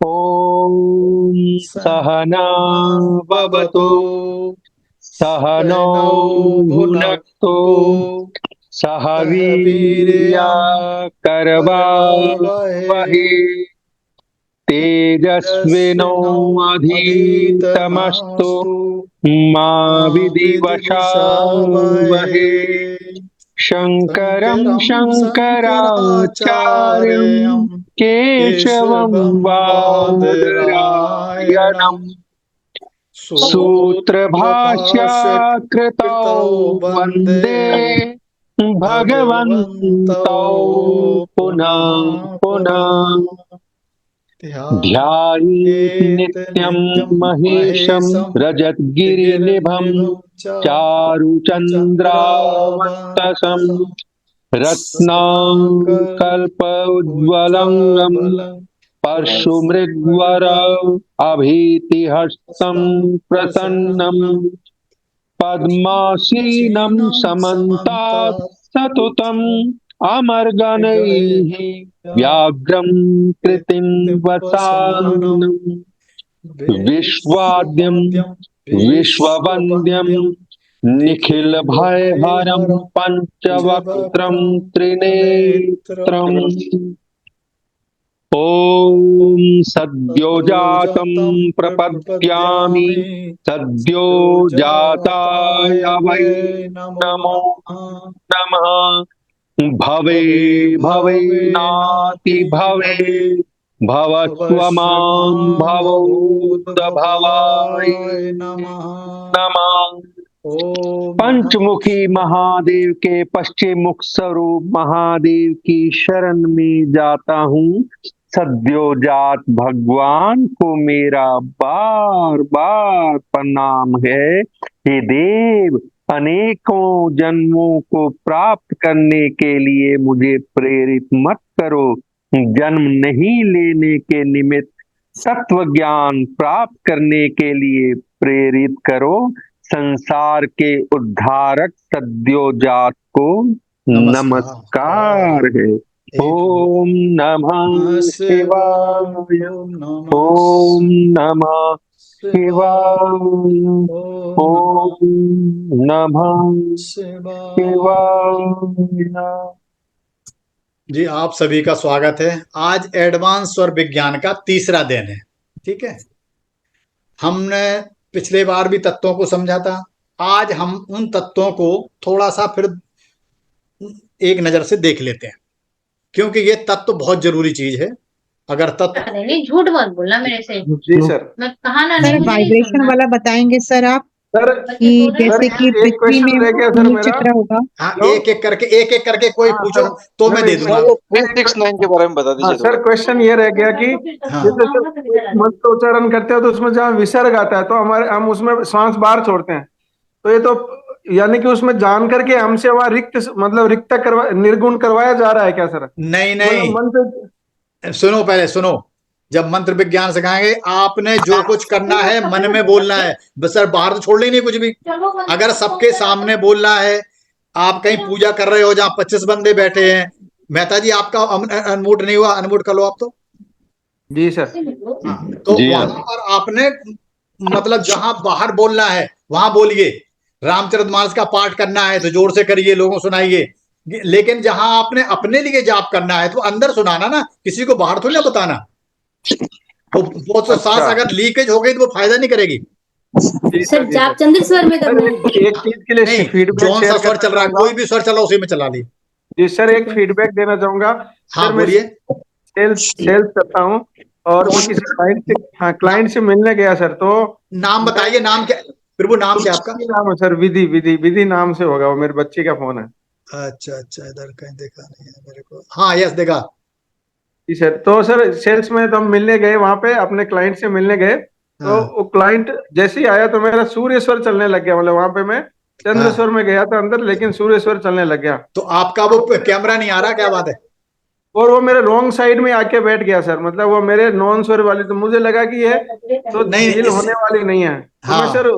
ॐ सहना भवतु भवतु सहनौ सहनौ भुनक्तु भुनक्तु सह सह वीर्या वीर्यं करवावहै करवावहै तेजस्विनोऽधीतमस्तु तेजस्विनावधीतमस्तु मा मा विद्विषावहै विद्विषावहै शङ्करं शङ्करं शङ्कराचार्यं शङ्कराचार्यं केशवं केशवं बादरायणम् बादरायणं सूत्रभाष्याकृतौ सूत्रभाष्यकृतौ वन्दे वन्दे भगवन्तौ भगवन्तौ पुनः पुनः पुनः पुनः ध्यायेत् ध्यायेत् नित्यं नित्यं महेशं महेशं रजतगिरिनिभं गिरिनिभं च चारुचन्द्रावतंसं चन्द्रावतंसं रत्नाकल्पोज्ज्वलंगं रत्नाकल्पोज्ज्वलं परशुमृग्वरौ अभीतिहस्तं प्रसन्नं पद्मासीनं सीनं समन्तात् समन्तात् सततं अमरगणैः व्याघ्रं कृतिं कृतिवसानं वसानम् विश्वाद्यं विश्वाद्यं विश्ववन्द्यं विश्ववन्द्यं निखिलभयहरं निखिलभयहरं पञ्चवक्त्रं पञ्चवक्त्रं त्रिनेत्रम् त्रिनेत्रम् ॐ सद्योजातं सद्योजातं प्रपद्यामि प्रपद्यामि सद्यो जाताय सद्योजाताय वै वै नमो नमो नमः। नमः भवे भवे भवेनाति भवेनाति भवे भवे भवस्व भवस्व मां मां भवोद्भवाय भवोद्भवाय नमः। नमः। ॐ नमः पंचमुखी महादेव के पश्चिम मुख स्वरूप महादेव की शरण में जाता हूँ। सद्योजात भगवान को मेरा बार बार प्रणाम है। हे देव, अनेकों जन्मों को प्राप्त करने के लिए मुझे प्रेरित मत करो। जन्म नहीं लेने के निमित्त तत्व ज्ञान प्राप्त करने के लिए प्रेरित करो। संसार के उद्धारक सद्योजात को नमस्कार। नमस्कार है। एक ओम नमः शिवाय। शिवाय। ओम नमः ओम नमः शिवाय। शिवाय। ओम नमः ओम नमः शिवाय। शिवाय। जी, आप सभी का स्वागत है। आज एडवांस स्वर विज्ञान का तीसरा दिन है। ठीक है, हमने पिछले बार भी तत्वों को समझा था। आज हम उन तत्वों को थोड़ा सा फिर एक नजर से देख लेते हैं, क्योंकि ये तत्व बहुत जरूरी चीज है। अगर तत्व नहीं, झूठ मत बोलना मेरे से। जी सर। मैं कहा ना, सर नहीं मुझे नहीं वाइब्रेशन सुनना। वाला बताएंगे सर आप सर कि बच्चे सो रहे हैं। सर जैसे कि एक पृथ्वी में क्वेश्चन रह गया सर मूल मेरा। चक्र होगा। हाँ, हेलो। एक एक करके कोई हाँ पूछो सर, तो मैं दे इसमें दूंगा। सर वो 369 के बारे में बता हाँ दीजिए सर, थोड़ा। क्वेश्चन ये रह गया कि हाँ, जैसे सर एक मंत्र उच्चारण करते हैं तो उसमें जहाँ विसर्ग आता है तो हमारे हम उसमें श्वास बाहर छोड़ते हैं। तो ये तो यानी कि उसमें जान करके हमसे वहाँ रिक्त मतलब रिक्त करवा निर्गुण करवाया जा रहा है क्या सर? नहीं मतलब नहीं, मंत्र। सुनो, पहले सुनो। जब मंत्र विज्ञान सिखाएंगे, आपने जो कुछ करना है मन में बोलना है बस सर, बाहर तो छोड़ना ही नहीं कुछ भी। अगर सबके सामने बोलना है, आप कहीं पूजा कर रहे हो जहां 25 बंदे बैठे हैं, मेहता जी आपका अनम्यूट नहीं हुआ, अनम्यूट कर लो आप तो। जी सर। हाँ, तो जी हाँ। वहां पर आपने मतलब जहां बाहर बोलना है वहां बोलिए। रामचरितमानस का पाठ करना है तो जोर से करिए, लोगों को सुनाइए। लेकिन जहां आपने अपने लिए जाप करना है तो अंदर सुनाना ना, किसी को बाहर थोड़ी ना बताना। वो तो सांस अच्छा। अगर लीकेज हो गई तो वो फायदा नहीं करेगी। जी सर सर, जी सर। जाप चंद्र स्वर में सर करना है। एक चीज के लिए नहीं, फीडबैक जौन सा शेयर स्वर करना चल रहा है, चाहूंगा। कोई भी स्वर चला उसी में चला ली। जी सर, ठीक एक है। फीडबैक देना चाहूंगा। हाँ, सर मैं बोलिए। सेल्स सेल्स करता हूँ और मैं कौन? किसी क्लाइंट से, हाँ ना, क्लाइंट से मिलने गया सर। तो नाम मैं, बताइए, नाम क्या? प्रभु, नाम क्या आपका? विधि नाम है सर, विधि विधि विधि नाम से होगा, वो मेरे बच्चे का फोन है। अच्छा अच्छा, इधर कहीं देखा नहीं है मेरे को। हाँ, यस, देखा। जी सर। तो सर सेल्स में तो हम मिलने गए, वहां पे अपने क्लाइंट से मिलने गए। तो हाँ वो क्लाइंट जैसे ही आया तो मेरा सूर्यस्वर चलने लग गया। मतलब वहां पे मैं चंद्रस्वर हाँ, में गया था अंदर, लेकिन सूर्यस्वर चलने लग गया। तो आपका वो कैमरा नहीं आ रहा, क्या बात है? और वो मेरे रॉन्ग साइड में आके बैठ गया सर। मतलब वो मेरे नॉन स्वर वाली, तो मुझे लगा कि ये तो नहीं, डील इस होने वाली नहीं है। तो मैं हाँ सर,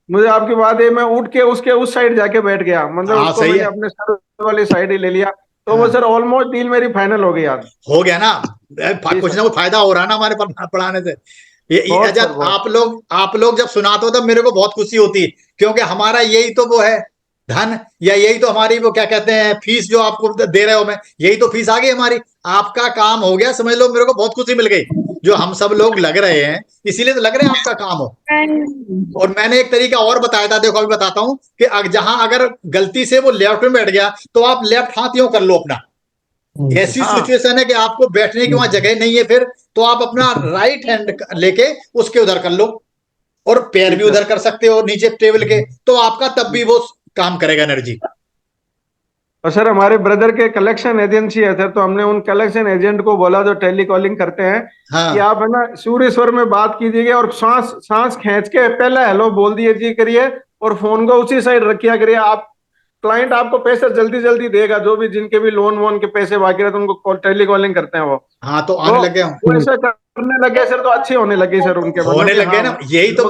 मुझे आपकी बात है, मैं उठ के उसके उस साइड जाके बैठ गया। मतलब हाँ, उसको सही मैंने है। अपने सर वाली साइड ही ले लिया। तो वो सर ऑलमोस्ट डील मेरी फाइनल हो गई आज। हो गया ना, कुछ ना कुछ फायदा हो रहा है ना हमारे पढ़ाने से। ये जब आप लोग जब सुनाते हो तब मेरे को बहुत खुशी होती है, क्योंकि हमारा यही तो वो है धन, या यही तो हमारी वो क्या कहते हैं फीस जो आपको दे रहे हो, मैं यही तो फीस आ गई हमारी। आपका काम हो गया, समझ लो मेरे को बहुत खुशी मिल गई। जो हम सब लोग लग रहे हैं इसीलिए तो लग रहे हैं आपका काम हो। और मैंने एक तरीका और बताया था, देखो अभी बताता हूं कि जहां अगर गलती से वो लेफ्ट में बैठ गया तो आप लेफ्ट हाथ यूं कर लो अपना। ऐसी सिचुएशन है कि आपको बैठने की वहां जगह नहीं है, फिर तो आप अपना राइट हैंड लेके उसके उधर कर लो, और पैर भी उधर कर सकते हो नीचे टेबल के, तो आपका तब भी वो काम करेगा एनर्जी। और सर हमारे ब्रदर के कलेक्शन एजेंसी है सर, तो हमने उन कलेक्शन एजेंट को बोला जो टेली कॉलिंग करते हैं कि आप है ना सूर्य स्वर में बात कीजिएगा और सांस सांस खींच के पहले हेलो बोल दिए करिए और फोन को उसी साइड रखिया करिए। आप क्लाइंट आपको पैसे जल्दी जल्दी देगा, जो भी जिनके भी लोन वोन के पैसे बाकी रहते हैं उनको टेली कॉलिंग करते हैं वो। हाँ तो आने लगे हम, वो ऐसा करने लगे सर, तो अच्छी होने लगी सर उनके, होने लगे ना। यही तो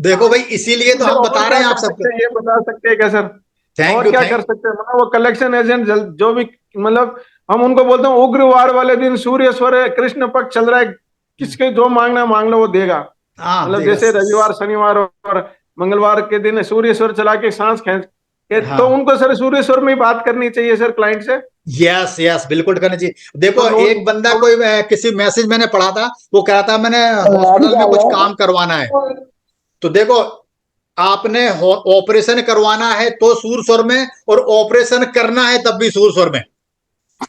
देखो भाई, इसीलिए तो हम बता रहे हैं आप सबको। ये बता सकते हैं क्या सर और क्या कर सकते हैं? मतलब वो कलेक्शन एजेंट जो भी, मतलब हम उनको बोलते हैं उग्रवार वाले दिन सूर्य स्वर है, कृष्ण पक्ष चल रहा है, किसके जो मांगना है मांग लो वो देगा। मतलब जैसे रविवार शनिवार और मंगलवार के दिन सूर्य स्वर चला के सांस खींच के, तो उनको सर सूर्य स्वर में ही बात करनी चाहिए सर क्लाइंट से। यस यस बिल्कुल करनी चाहिए। देखो एक बंदा कोई किसी मैसेज मैंने पढ़ा था, वो कह रहा था मैंने हॉस्पिटल में कुछ काम करवाना है, तो देखो आपने ऑपरेशन करवाना है तो सूर स्वर में, और ऑपरेशन करना है तब भी सूर स्वर में।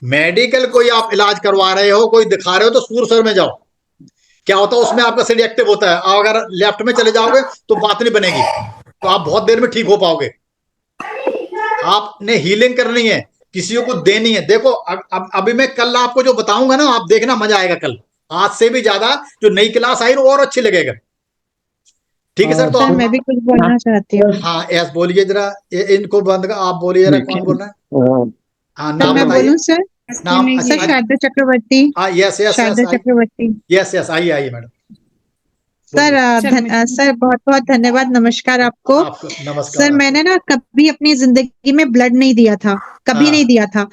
मेडिकल कोई आप इलाज करवा रहे हो, कोई दिखा रहे हो, तो सूर स्वर में जाओ। क्या होता है उसमें आपका शरीर एक्टिव होता है। आप अगर लेफ्ट में चले जाओगे तो बात नहीं बनेगी, तो आप बहुत देर में ठीक हो पाओगे। आपने हीलिंग करनी है, किसी को देनी है। देखो अभी मैं कल आपको जो बताऊंगा ना, आप देखना मजा आएगा कल, आज से भी ज्यादा जो नई क्लास आई वो और अच्छी लगेगा। ठीक है सर, तो मैं भी कुछ बोलना चाहती हूँ। हाँ यस बोलिए जरा, इनको बंद आप बोलिए जरा, कौन बोल रहा है? हाँ नाम मैं बताइए। बोलूं सर? नाम सर शारदा चक्रवर्ती। यस यस शारदा चक्रवर्ती। यस यस आइए आइए मैडम। सर बहुत बहुत धन्यवाद, नमस्कार आपको। नमस्कार सर मैंने ना कभी अपनी जिंदगी में ब्लड नहीं दिया था, कभी नहीं दिया था,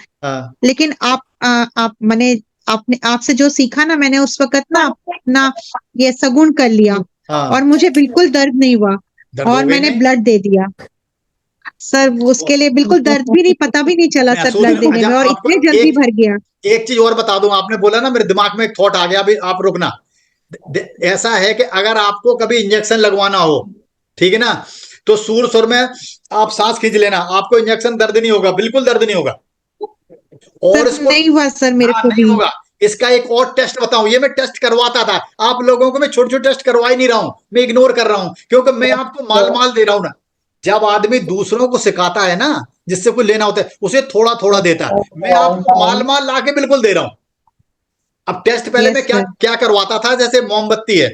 लेकिन आप मैंने आपसे जो सीखा ना, मैंने उस वक्त ना अपना ये सगुण कर लिया और मुझे बिल्कुल दर्द नहीं हुआ और मैंने ब्लड दे दिया सर। उसके लिए बिल्कुल दर्द भी नहीं, पता भी नहीं चला सर ब्लड देने में, और इतने जल्दी भर गया। एक चीज और बता दूं, आपने बोला ना, मेरे दिमाग में एक थॉट आ गया, अभी आप रुकना। ऐसा है कि अगर आपको कभी इंजेक्शन लगवाना हो, ठीक है ना, तो सूर स्वर में आप सांस खींच लेना, आपको इंजेक्शन दर्द नहीं होगा, बिल्कुल दर्द नहीं होगा। और इसको नहीं हुआ सर मेरे को नहीं होगा। इसका एक और टेस्ट बताऊं, ये मैं टेस्ट करवाता था, आप लोगों को मैं छोटे छोटे टेस्ट करवा ही नहीं रहा हूं, मैं इग्नोर कर रहा हूं, क्योंकि मैं आपको माल दे रहा हूं ना। जब आदमी दूसरों को सिखाता है ना, जिससे कोई लेना होता है, उसे थोड़ा थोड़ा देता है। मैं आपको माल ला के बिल्कुल दे रहा हूं। अब टेस्ट पहले मैं क्या करवाता था, जैसे मोमबत्ती है,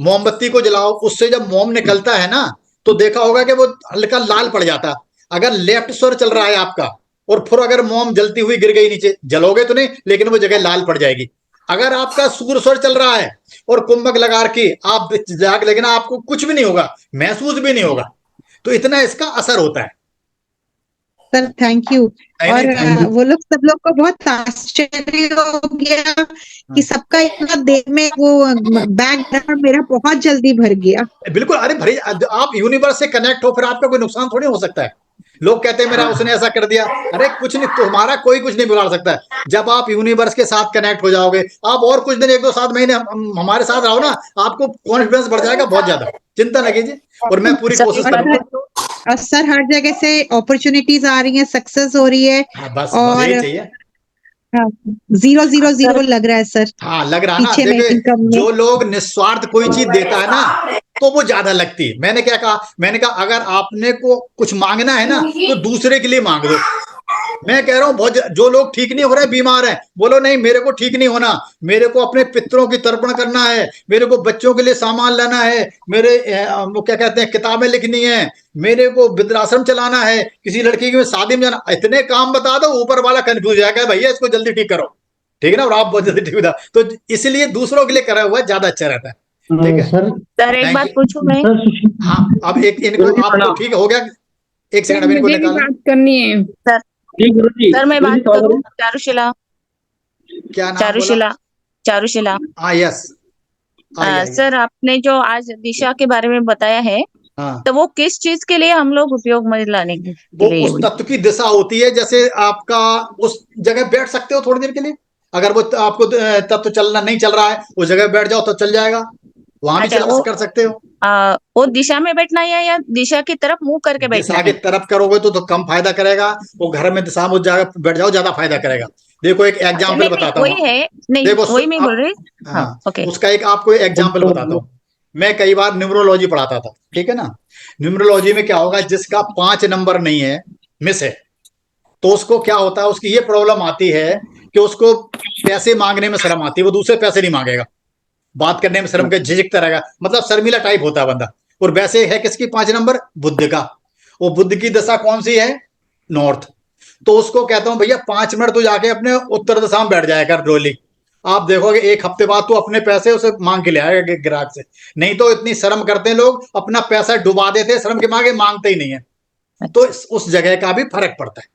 मोमबत्ती को जलाओ, उससे जब मोम निकलता है ना, तो देखा होगा कि वो हल्का लाल पड़ जाता। अगर लेफ्ट स्वर चल रहा है आपका और फिर अगर मोम जलती हुई गिर गई नीचे, जलोगे तो नहीं, लेकिन वो जगह लाल पड़ जाएगी। अगर आपका सूर स्वर चल रहा है और कुंभक लगा के आप जाग, लेकिन आपको कुछ भी नहीं होगा, महसूस भी नहीं होगा। तो इतना इसका असर होता है सर। Thank you. और वो लोग सब लोग को बहुत आश्चर्य हो गया कि सबका इतना देर में वो बैकग्राउंड मेरा बहुत जल्दी भर गया। बिल्कुल, अरे भाई आप यूनिवर्स से कनेक्ट हो, फिर आपका कोई नुकसान थोड़ी हो सकता है। लोग कहते हैं मेरा उसने ऐसा कर दिया, अरे कुछ नहीं, तुम्हारा कोई कुछ नहीं बिगाड़ सकता है। जब आप यूनिवर्स के साथ कनेक्ट हो जाओगे, आप और कुछ दिन 1-2-7 महीने हमारे साथ रहो ना, आपको कॉन्फिडेंस बढ़ जाएगा बहुत ज्यादा, चिंता न कीजिए, और मैं पूरी कोशिश करूंगा। और सर हर जगह से अपॉर्चुनिटीज आ रही है, सक्सेस हो रही है, बस और यही चाहिए। 0-0-0 लग रहा है सर। हाँ लग रहा है ना, देखिए जो लोग निस्वार्थ कोई चीज देता है ना, तो वो ज्यादा लगती है। मैंने क्या कहा, मैंने कहा अगर आपने को कुछ मांगना है ना, तो दूसरे के लिए मांग दो। मैं कह रहा हूँ बहुत जो लोग ठीक नहीं हो रहे, बीमार हैं, बोलो नहीं मेरे को ठीक नहीं होना, मेरे को अपने पितरों की तर्पण करना है, मेरे को बच्चों के लिए सामान लाना है, मेरे वो क्या कहते हैं किताबें लिखनी है, मेरे को वृद्धाश्रम चलाना है, किसी लड़की की शादी में जाना, इतने काम बता दो, ऊपर वाला कंफ्यूज हो जाएगा, भैया इसको जल्दी ठीक करो, ठीक है ना, और आप बहुत जल्दी ठीक हो। तो इसलिए दूसरों के लिए करा हुआ ज्यादा अच्छा रहता है। ठीक है सर, एक बात पूछूं मैं? हाँ अब एक इनको आपको ठीक हो गया, एक सेकंड अभी इनको निकालो। बात करनी है सर। जी गुरुजी, सर मैं बात गुरुजी कॉल करूं? चारुशिला, क्या नाम बोला? चारुशिला, चारुशिला। हाँ यस, आइए सर आपने जो आज दिशा के बारे में बताया है, हाँ, तो वो किस चीज के लिए हम लोग उपयोग में लाने के वो लिए? उस तत्व की दिशा होती है, जैसे आपका उस जगह बैठ सकते हो थोड़ी देर के लिए, अगर वो आपको तत्व चलना नहीं चल रहा है, उस जगह बैठ जाओ तो चल जाएगा, वहां भी अच्छा, चला कर सकते हो। वो दिशा में बैठना है या दिशा की तरफ मुंह करके बैठना दिशा की है? तरफ करोगे तो कम फायदा करेगा, वो घर में दिशा में उस जगह बैठ जाओ, ज्यादा फायदा करेगा। देखो एक अच्छा, एग्जाम्पल नहीं नहीं बताता वही हूँ। है, नहीं देखो वही मैं बोल रही। हाँ, हाँ, ओके। उसका एक आपको एग्जाम्पल बताता हूँ। मैं कई बार न्यूमरोलॉजी पढ़ाता था, ठीक है ना। न्यूमरोलॉजी में क्या होगा, जिसका 5 नंबर नहीं है, मिस है, तो उसको क्या होता है, उसकी ये प्रॉब्लम आती है कि उसको पैसे मांगने में शर्म आती है, वो दूसरे पैसे नहीं मांगेगा, बात करने में शर्म के झिझकता रहेगा, मतलब शर्मिला टाइप होता है बंदा। और वैसे है किसकी 5 नंबर, बुद्ध का। वो बुद्ध की दशा कौन सी है, नॉर्थ। तो उसको कहता हूं भैया 5 मिनट तो जाके अपने उत्तर दिशा में बैठ जाया कर डोली, आप देखोगे एक हफ्ते बाद तो अपने पैसे उसे मांग के ले आएगा ग्राहक से। नहीं तो इतनी शर्म करते हैं लोग, अपना पैसा डुबा देते हैं, शर्म के मांगे मांगते ही नहीं है। तो उस जगह का भी फर्क पड़ता है,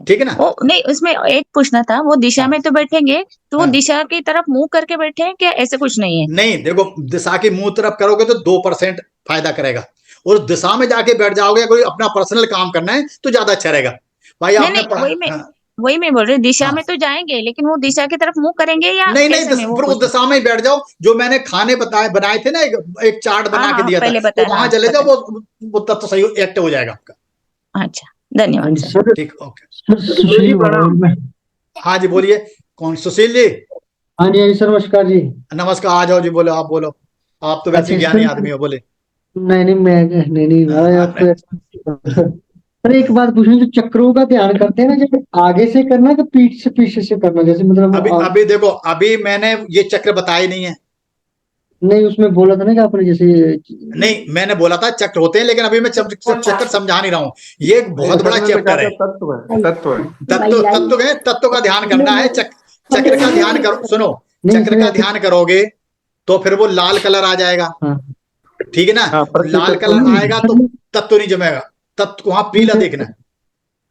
ठीक है ना। वो नहीं, उसमें एक पूछना था, वो दिशा हाँ में तो बैठेंगे, तो वो हाँ, दिशा की तरफ मुंह करके बैठे हैं क्या? ऐसे कुछ नहीं है? नहीं देखो, दिशा की मुंह तरफ करोगे तो 2% फायदा करेगा, और दिशा में जाके बैठ जाओगे, कोई अपना पर्सनल काम करना है तो ज्यादा अच्छा रहेगा। भाई नहीं आपने नहीं, पढ़ा, हाँ वही मैं बोल रही हूँ, दिशा हाँ, में तो जाएंगे, लेकिन वो दिशा की तरफ मुंह करेंगे या नहीं नहीं, कैसे, में वो फिर उस पूछ रही दिशा में ही बैठ जाओ, जो मैंने खाने बताए बनाए थे ना, एक चार्ट हूँ। हाँ बना के हाँ, दिया था, पहले तो बताया, वहां हाँ चले जाओ, बताया। वो तब तो सही एक्ट हो जाएगा आपका। अच्छा, धन्यवाद सर। सर ठीक, ओके। सुशील प्रणाम। हाँ जी बोलिए, कौन, सुशील जी? हाँ जी, हाँ जी सर, नमस्कार जी। नमस्कार, आ जाओ जी, बोलो, आप बोलो, आप तो वैसे अच्छा ही ज्ञानी सर, आदमी हो, बोले। नहीं नहीं, मैं नहीं नहीं भाई, हाँ, आप तो सर एक बात पूछनी, जो चक्रों का ध्यान करते हैं ना, जब आगे से करना है कि पीठ से पीछे से करना, जैसे मतलब अभी अभी देखो, अभी मैंने ये चक्र बताए नहीं है। नहीं, उसमें बोला था ना कि आपने जैसे नहीं, मैंने बोला था चक्र होते हैं, लेकिन अभी मैं चक्र समझा नहीं रहा हूँ, ये एक बहुत बड़ा सर ने तो चैप्टर कहा है। था तत्व है, तत्व है। तत्व का ध्यान करना है, चक्र का ध्यान करो, सुनो, नहीं चक्र सर का ध्यान करोगे तो फिर वो लाल कलर आ जाएगा, हाँ ठीक है ना। हाँ, प्रति लाल तत्व कलर में। आएगा तो तत्व नहीं जमेगा, तत्व वहां पीला देखना है।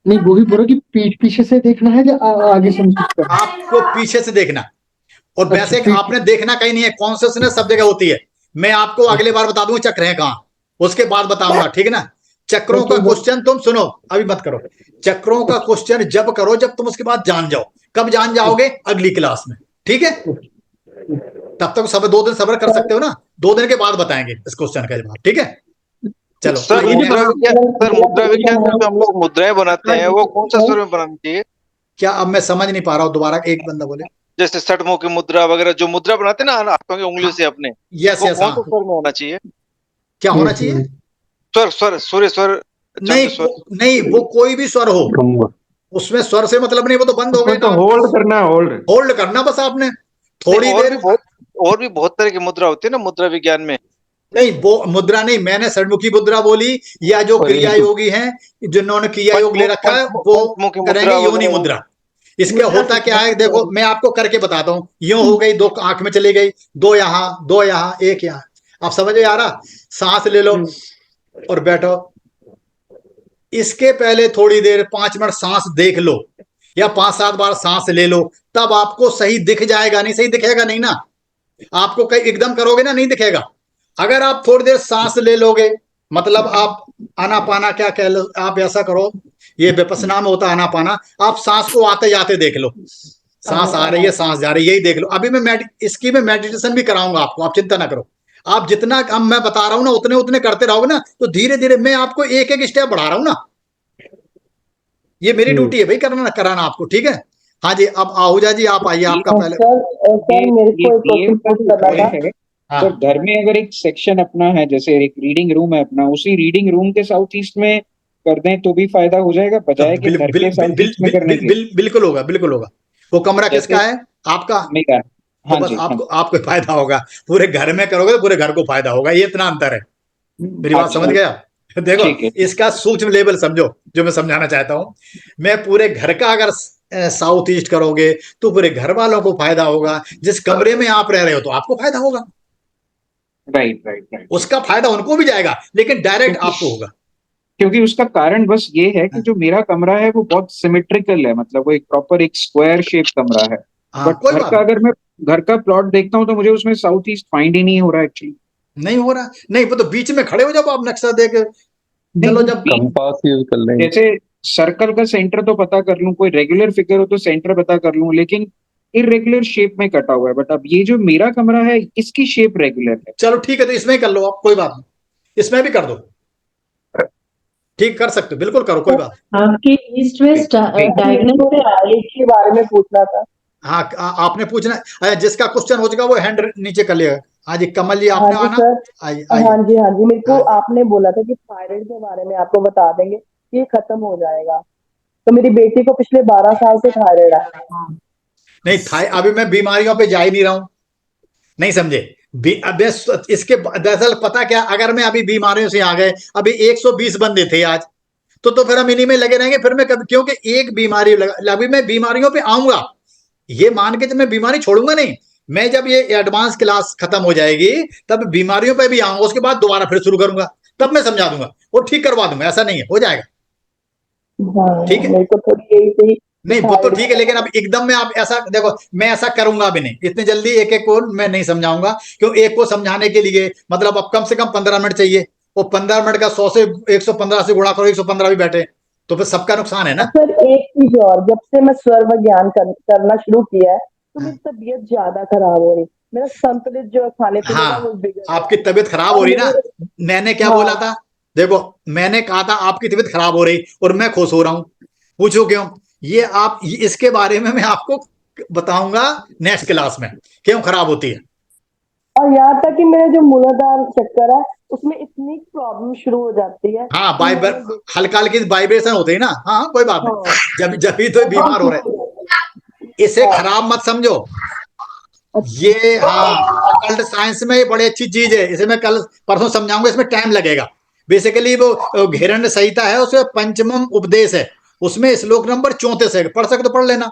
नहीं, वो भी बोलो कि पीठ पीछे से देखना है या आगे से महसूस करना है? आपको पीछे से देखना, और अच्छा वैसे पीठ। आपने देखना कहीं नहीं है, कॉन्सियसनेस सब जगह होती है। मैं आपको अगले बार बता दूंगा चक्र है कहाँ, उसके बाद बताऊंगा, ठीक है ना। चक्रों का क्वेश्चन तुम सुनो, अभी मत करो। चक्रों का क्वेश्चन जब करो जब तुम उसके बाद जान जाओ, कब जान जाओगे, अगली क्लास में, ठीक है। तब तक सब 2 दिन सब्र कर सकते हो ना, 2 दिन के बाद बताएंगे इस क्वेश्चन का जवाब, ठीक है। चलो सर आइए मुद्रा next। विज्ञान, सर मुद्रा विज्ञान में जो हम लोग मुद्राएं बनाते हैं वो कौन सा स्वर में बनानी चाहिए? क्या, अब मैं समझ नहीं पा रहा हूँ, दोबारा एक बंदा बोले। जैसे षटमुख की मुद्रा वगैरह जो मुद्रा बनाते हैं ना हाथों की उंगली से अपने, यस वो यस, कौन सा हाँ, स्वर में होना चाहिए? क्या होना चाहिए? स्वर, स्वर, सूर्य स्वर, नहीं चंद्र स्वर। नहीं, वो कोई भी स्वर हो, उसमें स्वर से मतलब नहीं, वो तो बंद हो गए उसमें तो ना। होल्ड करना है, होल्ड। होल्ड करना बस आपने नहीं, थोड़ी देर। और भी बहुत तरह की मुद्रा होती है ना मुद्रा विज्ञान में। नहीं वो मुद्रा नहीं, मैंने षडमुखी मुद्रा बोली, या जो क्रिया योगी हैं जिन्होंने क्रिया योग ले रखा है वो पंचमुखी करेंगे मुद्रा योनि वगैरह। मुद्रा। इसके होता क्या है, देखो मैं आपको करके बताता हूँ, यूं हो गई, 2 आंख में चली गई, 2 यहाँ, 2 यहाँ, 1 यहाँ, आप समझ में आ रहा। सांस ले लो और बैठो, इसके पहले थोड़ी देर 5 मिनट सांस देख लो, या 5-7 बार सांस ले लो, तब आपको सही दिख जाएगा, नहीं सही दिखेगा नहीं ना, आपको कहीं एकदम करोगे ना नहीं दिखेगा। अगर आप थोड़ी देर सांस ले लोगे, मतलब आप आनापाना क्या कह लो, आप ऐसा करो, ये विपස්සना में होता आनापाना, आप सांस को आते जाते देख लो, सांस आ रही है सांस जा रही है, यही देख लो। अभी मैं इसकी मैं मेडिटेशन भी कराऊंगा आपको, आप चिंता ना करो। आप जितना हम मैं बता रहा हूं ना, उतने उतने करते रहोगे ना, तो धीरे धीरे मैं आपको एक एक स्टेप बढ़ा रहा हूं ना, ये मेरी ड्यूटी है भाई, करना कराना आपको, ठीक है। हाँ जी, अब आहूजा जी आप आइए, आपका पहले। सर मेरे को एक क्वेश्चन करना था। हाँ तो घर में अगर एक सेक्शन अपना है, जैसे एक रीडिंग रूम है अपना, उसी रीडिंग रूम के साउथ ईस्ट में कर दें तो भी फायदा हो जाएगा, बजाय कि घर के साउथ ईस्ट में करने के। बिल्कुल होगा, बिल्कुल होगा। वो कमरा किसका है, आपका? मम्मी का। तो हाँ बस जी, आपको आपको फायदा होगा, पूरे घर में करोगे तो पूरे घर को फायदा होगा, ये इतना अंतर है। मेरी बात समझ गया? देखो ठीक है। इसका सूक्ष्म लेवल समझो जो मैं समझाना चाहता हूँ। मैं पूरे घर का अगर साउथ ईस्ट करोगे तो पूरे घर वालों को फायदा होगा, जिस कमरे में आप रह रहे हो तो आपको फायदा होगा, राइट राइट राइट। उसका फायदा उनको भी जाएगा, लेकिन डायरेक्ट आपको होगा। क्योंकि उसका कारण बस ये है कि जो मेरा कमरा है वो बहुत सिमेट्रिकल है, मतलब वो एक प्रॉपर एक स्क्वायर शेप कमरा है। बट घर का अगर मैं घर का प्लॉट देखता हूँ तो मुझे उसमें साउथ ईस्ट फाइंड ही नहीं हो रहा एक्चुअली। नहीं हो रहा, नहीं वो तो बीच में खड़े हो जब आप नक्शा देख, चलो जब कंपास यूज कर लेंगे। जैसे सर्कल का सेंटर तो पता कर लूं, कोई रेगुलर फिगर हो तो सेंटर पता कर लूं, लेकिन इरेगुलर शेप में कटा हुआ है। बट अब ये जो मेरा कमरा है इसकी शेप रेगुलर है। चलो ठीक है, तो इसमें कर लो आप, कोई बात नहीं, इसमें भी कर दो, ठीक कर सकते हो, बिल्कुल करो, कोई बात। आपकी ईस्ट वेस्ट डायगोनल पे आगे के बारे में पूछना था। हाँ आपने पूछना, जिसका क्वेश्चन हो जाएगा वो हैंड नीचे कर लिया। हाँ जी कमल जी, आपने हाँ आना। जी हाँ जी, मेरे को आपने बोला था कि थायराइड के बारे में आपको बता देंगे, ये खत्म हो जाएगा। तो मेरी बेटी को पिछले 12 साल से थायराइड है। नहीं अभी मैं बीमारियों पे जा ही नहीं रहा हूं, नहीं समझे। अबे इसके दरअसल पता क्या, अगर मैं अभी बीमारियों से आ गए, अभी 120 बंदे थे आज, तो फिर हम इन्हीं में लगे रहेंगे, फिर मैं कभी, क्योंकि एक बीमारी अभी मैं बीमारियों पे आऊंगा, ये मान के जब मैं बीमारी छोड़ूंगा नहीं, मैं जब ये एडवांस क्लास खत्म हो जाएगी तब बीमारियों पे भी आऊंगा, उसके बाद दोबारा फिर शुरू करूंगा, तब मैं समझा दूंगा और ठीक करवा दूंगा, ऐसा नहीं है, हो जाएगा। ठीक है, मेरे को थोड़ी यही नहीं वो तो ठीक है, लेकिन अब एकदम में आप ऐसा देखो, मैं ऐसा करूंगा भी नहीं, इतने जल्दी एक एक को मैं नहीं समझाऊंगा, क्यों एक को समझाने के लिए मतलब अब कम से कम 15 मिनट चाहिए, वो 15 मिनट का 100 से 115 से गुणा करो, 115 भी बैठे तो फिर सबका नुकसान है ना। सर एक चीज और, जब से मैं स्वर विज्ञान करना शुरू किया है तो मेरी तबीयत ज्यादा खराब हो रही, मेरा संतुलित जो खाने पीने का वो बिगड़, आपकी तबीयत खराब हो रही ना, मैंने क्या बोला था, देखो मैंने कहा था आपकी तबीयत खराब हो रही और मैं खुश हो रहा हूँ, पूछो क्यों, ये आप इसके बारे में मैं आपको बताऊंगा नेक्स्ट क्लास में क्यों खराब होती है। और यहाँ तक कि मेरा जो मूलाधार चक्कर है उसमें इतनी प्रॉब्लम शुरू हो जाती है। हाँ हल्का हल्की वाइब्रेशन होते हैं ना, हाँ कोई बात नहीं, जब भी तो बीमार हो रहे, इसे खराब मत समझो ये। हाँ कल्ट साइंस में बड़ी अच्छी चीज है, इसे मैं कल परसों समझाऊंगा, इसमें टाइम लगेगा। बेसिकली वो घेरण्य संहिता है, उसमें पंचमम उपदेश है, उसमें श्लोक नंबर 34 है, पढ़ सके तो पढ़ लेना,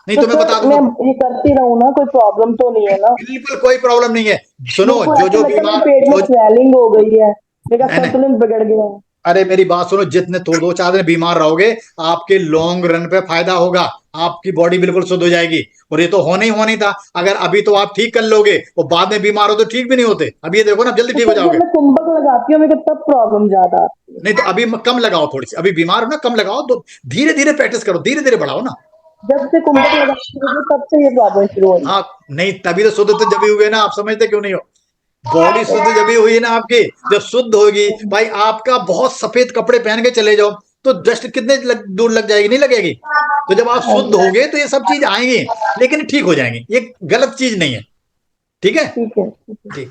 नहीं तो मैं बता दूंगा। मैं ये करती रहूं ना, कोई प्रॉब्लम तो नहीं है ना? बिल्कुल कोई प्रॉब्लम नहीं है। सुनो जो बीमार, पेट में स्वेलिंग हो गई है, मेरा संतुलन बिगड़ गया है। अरे मेरी बात सुनो, जितने 2-4 दिन बीमार रहोगे आपके लॉन्ग रन पे फायदा होगा, आपकी बॉडी बिल्कुल शुद्ध हो जाएगी, और ये तो होने ही था। अगर अभी तो आप ठीक कर लोगे और बाद में बीमार हो तो ठीक भी नहीं होते, अभी ये देखो ना जल्दी ठीक हो जाओगे। मैं कुंभक लगाती हूँ, मेरे को तब प्रॉब्लम ज्यादा आती है। नहीं तो अभी कम लगाओ, थोड़ी सी अभी बीमार हो ना, कम लगाओ, तो धीरे धीरे प्रैक्टिस करो, धीरे धीरे बढ़ाओ ना। जब से कुंभक लगाती हूँ तब से ये प्रॉब्लम शुरू हुई। हाँ नहीं तभी तो शुद्ध तो जब हुए ना, आप समझते क्यों नहीं हो, बॉडी शुद्ध जब हुई ना आपकी, जब शुद्ध होगी भाई, आपका बहुत सफेद कपड़े पहन के चले जाओ तो डस्ट कितने दूर लग जाएगी, नहीं लगेगी। तो जब आप शुद्ध होगे तो ये सब चीज आएंगी, लेकिन ठीक हो जाएंगी, ये गलत चीज नहीं है। ठीक है ठीक है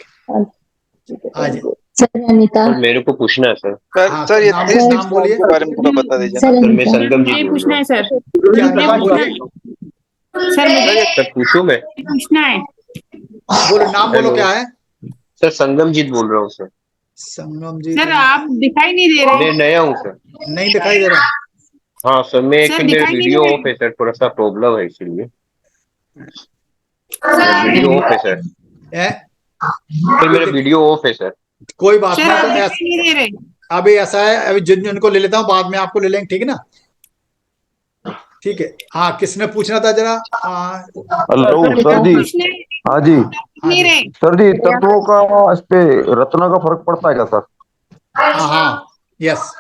आज सर अनीता, मेरे को पूछना है सर। सर ये नाम बोलिए, के बारे में थोड़ा बता दीजिए। सर मैं संगम जी पूछना है सर, क्या नाम बोलिए, सर पूछूं मैं? पूछना है। बोलो नाम बोलो, क्या है? सर संगम जीत बोल रहा हूँ सर। संगम जी सर आप दिखाई नहीं दे रहे। मैं नया हूँ सर। नहीं दिखाई दे रहा। हाँ सर, मैं सर, मेरा दिखाई नहीं वीडियो दे रहा। ऑफ है सर, थोड़ा सा प्रॉब्लम है इसीलिए। वीडियो ऑफ है सर, सर मेरा वीडियो ऑफ है सर। कोई बात सर आप नहीं, दिखाई नहीं दे रहे। अभी ऐसा है, अभी जिनको ले लेता हूँ, बाद में आपको ले लेंगे, ठीक है ना? ठीक है, हाँ किसने पूछना था जरा? हेलो सर जी। हाँ जी नहीं रहे सर जी, तत्वों का इस पे रत्ना का फर्क पड़ता है क्या सर? हाँ यस,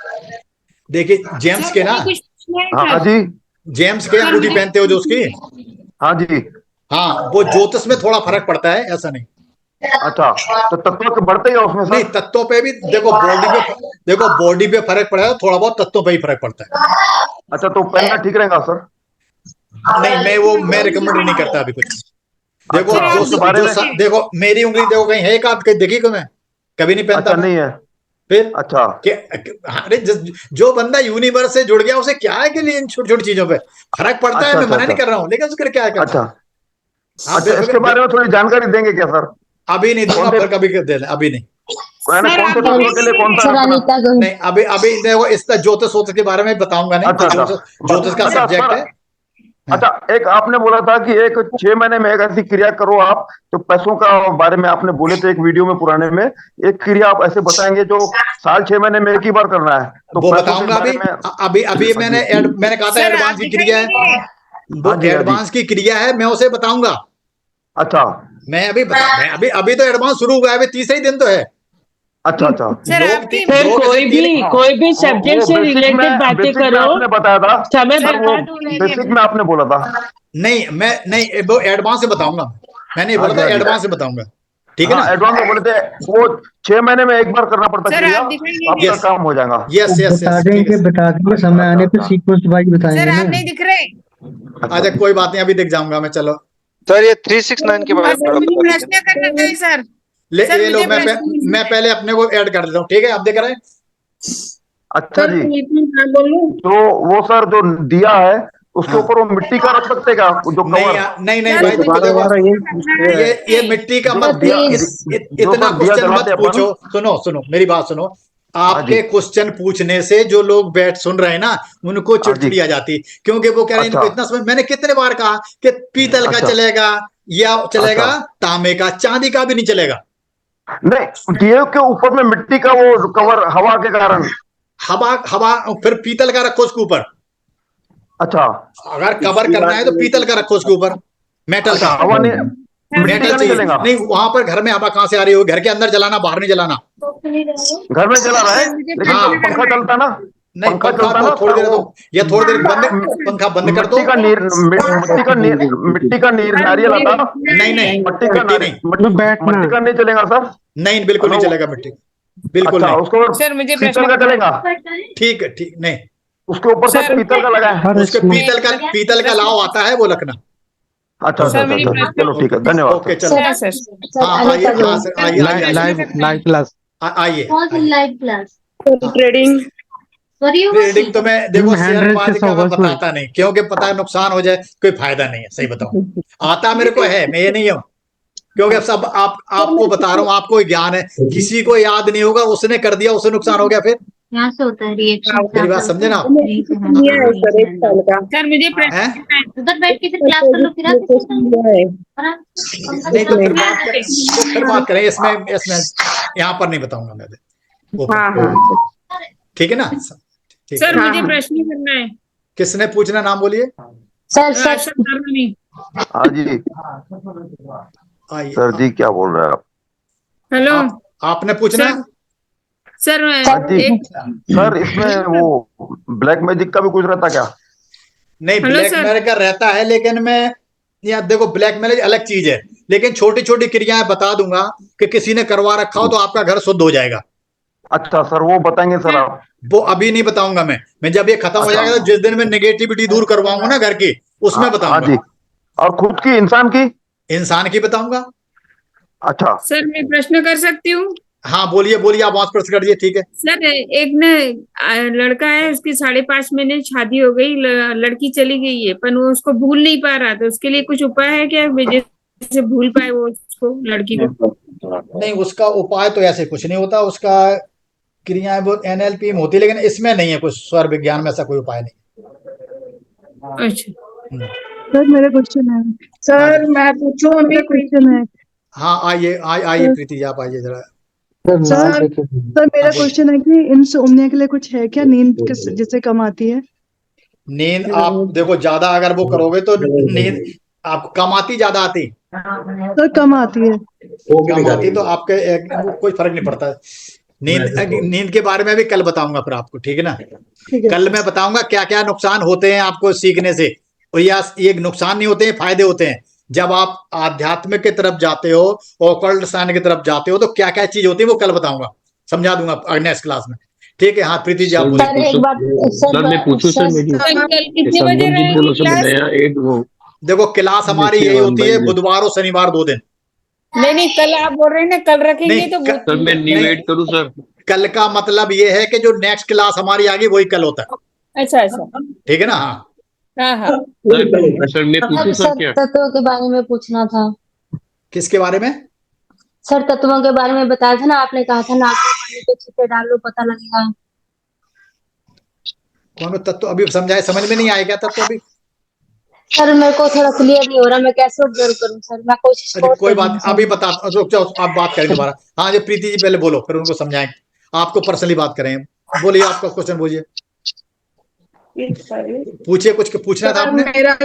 देखिए जेम्स के ना, हाँ जी, जेम्स के अंगूठी पहनते हो जो उसकी, हाँ जी, हाँ वो ज्योतिष में थोड़ा फर्क पड़ता है, ऐसा नहीं। अच्छा तो तत्व के बढ़ते ही उसमें नहीं सर? तत्वों पे भी देखो, बॉडी पे फर्क पड़ेगा, थोड़ा बहुत तत्वों पे ही फर्क पड़ता है। अच्छा तो पहनना ठीक रहेगा सर? नहीं मैं रिकमेंड नहीं करता अभी कुछ। देखो अच्छा, देखो मेरी उंगली देखो, कहीं है एक आध, कहीं देखी को मैं कभी नहीं पहनता। अच्छा नहीं है फिर अच्छा, अरे जो बंदा यूनिवर्स से जुड़ गया उसे क्या है कि इन छोटी छोटी चीजों पे फर्क पड़ता है, मैं मना नहीं कर रहा हूँ, लेकिन उसके क्या है। अच्छा अच्छा, इसके बारे में थोड़ी जानकारी देंगे क्या सर? अभी नहीं दूंगा, पर कभी दे दें, अभी नहीं। कौन से तत्व के लिए कौन सा रत्ना? नहीं अभी देखो, इसका ज्योतिष के बारे में बताऊंगा नहीं, ज्योतिष का सब्जेक्ट है। अच्छा, एक आपने बोला था कि एक 6 महीने में एक ऐसी क्रिया करो आप, तो पैसों का बारे में आपने बोले थे एक वीडियो में पुराने में, एक क्रिया आप ऐसे बताएंगे जो साल 6 महीने में एक ही बार करना है, तो वो पैसों के बताऊंगा बारे अभी। में। अभी मैंने कहा था एडवांस की क्रिया है, वो एडवांस की क्रिया है, मैं उसे बताऊंगा। अच्छा, मैं अभी तो एडवांस शुरू हुआ है, अभी तीसरा ही दिन तो है। अच्छा अच्छा। सर लोग आपकी सर लोग कोई भी सब्जेक्ट से रिलेटेड बातें बेसिक में करो, आपने बताया था समय सर, वो बेसिक में आपने बोला था। नहीं, वो एडवांस से बताऊंगा। मैंने बोला था एडवांस से बताऊंगा, ठीक है ना। एडवांस में बोले थे वो 6 महीने में एक बार करना पड़ता सर क्रिया, आप दिखाइए आपका काम हो जाएगा। यस यस बता देंगे समय आने पे सीक्वेंस वाइज सर बताएंगे आप ना। नहीं दिख रहे। अच्छा कोई बात नहीं, अभी दिख जाऊंगा मैं, चलो। सर ये 369 के बारे में सर थोड़ा मुझे बता दीजिए। प्रश्न करना है सर। ये लो, मुझे प्रश्न मैं पहले अपने को ऐड कर देता हूँ, ठीक है, आप देख रहे हैं। अच्छा जी, बोलूं? तो वो सर जो दिया है उसके ऊपर वो मिट्टी का रख सकते क्या, जो कवर? नहीं भाई, देखो ये मिट्टी का मत दिया, इतना क्वेश्चन मत पूछो। सुनो मेरी बात सुनो। आपके क्वेश्चन पूछने से जो लोग सुन रहे हैं ना, उनको चिड़चिड़ी आ जाती, क्योंकि वो कह रहे हैं इनको इतना समझ। मैंने कितने बार कहा कि पीतल का चलेगा या चलेगा तांबे का, चांदी का भी नहीं चलेगा। नहीं, दिए के ऊपर में मिट्टी का वो कवर, हवा के कारण। हवा फिर पीतल का रखो उसके ऊपर। अच्छा, अगर कवर करना है तो पीतल का रखो उसके ऊपर, मेटल का। हवा मेटल चाहिए नहीं, वहां पर घर में हवा कहां से आ रही हो? घर के अंदर जलाना, बाहर नहीं जलाना। घर में जला रहा है, लेकिन पंखा चलता ना। नहीं, पंखा तो थोड़ी देर दो, या थोड़ी देर पंखा बंद कर दो। मिट्टी का नीर नारियल आता। नहीं, मिट्टी का नहीं चलेगा सर। नहीं, बिल्कुल नहीं चलेगा मिट्टी, बिल्कुल नहीं। उसको सर मुझे पीतल का चलेगा। ठीक है, नहीं, उसके ऊपर से पीतल का लगा है। उसके पीतल का लाव आता है, वो रखना। अच्छा, चलो ठीक है, धन्यवाद। ओके चलो, आइए लाइव क्लास आइए। लाइव क्लास ट्रेडिंग तो मैं देखो शेयरबाजी का मैं बताता नहीं, क्योंकि पता है नुकसान हो जाए, कोई फायदा नहीं है। सही बताऊं, आता मेरे को है, मैं ये नहीं हूं, क्योंकि अब सब आपको बता रहा हूँ, आपको ज्ञान है। किसी को याद नहीं होगा, उसने कर दिया, उसे नुकसान हो गया, फिर यहाँ से होता है रिएक्शन। मेरी बात समझे ना। सर मुझे उधर बैठ के फिर क्लास कर लो, फिर नहीं तो फिर बात करें इसमें यहाँ पर नहीं बताऊंगा मैं। ठीक है ना। सर मुझे प्रश्न करना है। किसने पूछना, नाम बोलिए। सर हाँ जी, सर जी क्या बोल रहे हैं आप? हेलो, आपने पूछना। सर सर इसमें वो ब्लैक मैजिक का भी कुछ रहता क्या? नहीं, ब्लैक मैजिक का रहता है, लेकिन मैं यहाँ देखो, ब्लैक मैजिक अलग चीज है, लेकिन छोटी छोटी क्रियाएं बता दूंगा कि किसी ने करवा रखा हो तो आपका घर शुद्ध हो जाएगा। अच्छा सर, वो बताएंगे सर आप? वो अभी नहीं बताऊंगा मैं जब ये खत्म हो जाएगा, तो जिस दिन मैं नेगेटिविटी दूर करवाऊंगा ना घर की, उसमें बताऊंगा। और खुद की, इंसान की बताऊंगा। अच्छा सर, मैं प्रश्न कर सकती हूँ? हाँ बोलिए, आप 5 प्रश्न कर दिए, ठीक है। सर एक न लड़का है, उसकी 5.5 महीने शादी हो गई, लड़की चली गई है, पर वो उसको भूल नहीं पा रहा था। उसके लिए कुछ उपाय है क्या, जैसे भूल पाए वो उसको, लड़की को? नहीं, उसका उपाय तो ऐसे कुछ नहीं होता, उसका क्रियाएं बहुत NLP में होती है, लेकिन इसमें नहीं है कुछ, स्वर विज्ञान में ऐसा कोई उपाय नहीं। अच्छा सर मेरा क्वेश्चन है। सर मैं पूछूं? मेरा क्वेश्चन है। हाँ आइए प्रीति जी, आप आइए जरा। सर मेरा क्वेश्चन है कि इंसोम्निया के लिए कुछ है क्या, नींद जिससे कम आती है? नींद आप देखो, ज्यादा अगर वो करोगे तो नींद आपको कम आती, ज्यादा आती? सर कम आती है। कम आती तो आपके कोई फर्क नहीं पड़ता। नींद के बारे में भी कल बताऊंगा फिर आपको, ठीक है ना। कल मैं बताऊंगा क्या क्या नुकसान होते हैं आपको सीखने से, और या ये नुकसान नहीं होते हैं, फायदे होते हैं। जब आप आध्यात्मिक की तरफ जाते हो, ऑकल्ट साइंस की तरफ जाते हो, तो क्या क्या चीज होती है वो कल बताऊंगा, समझा दूंगा नेक्स्ट क्लास में, ठीक है। हाँ प्रीति जी आप बोलिए। सर मैं पूछूं सर, कितने बजे रहेगी क्लास? देखो क्लास हमारी यही होती है, बुधवार और शनिवार 2 दिन। नहीं, कल आप बोल रहे हैं ना, कल रखेंगे तो सर मैं न्यू ऐड करूं सर? कल का मतलब ये है कि जो नेक्स्ट क्लास हमारी आगे वही कल होता है। अच्छा, ठीक है ना। हाँ सर मैं पूछूं सर क्या? तत्वों के बारे में पूछना था। किसके बारे में? सर तत्वों के बारे में बताया था ना आपने, कहा था नाक में पानी के छींटे डाल लो पता लगेगा। कौन तत्व? अभी समझाए, समझ में नहीं आएगा तत्व अभी? सर मेरे को थोड़ा क्लियर नहीं हो रहा, मैं कैसे ऑब्जर्व करूं सर, मैं कोशिश अच्छा कर कोई रही हूँ बात, सर। अभी बता, रुक जाओ, आप बात करें दोबारा। हाँ जी प्रीति जी पहले बोलो, फिर उनको समझाएंगे, आपको पर्सनली बात करें। बोलिए, आपका क्वेश्चन बोलिए, पूछिए, कुछ पूछना था आपने। मेरा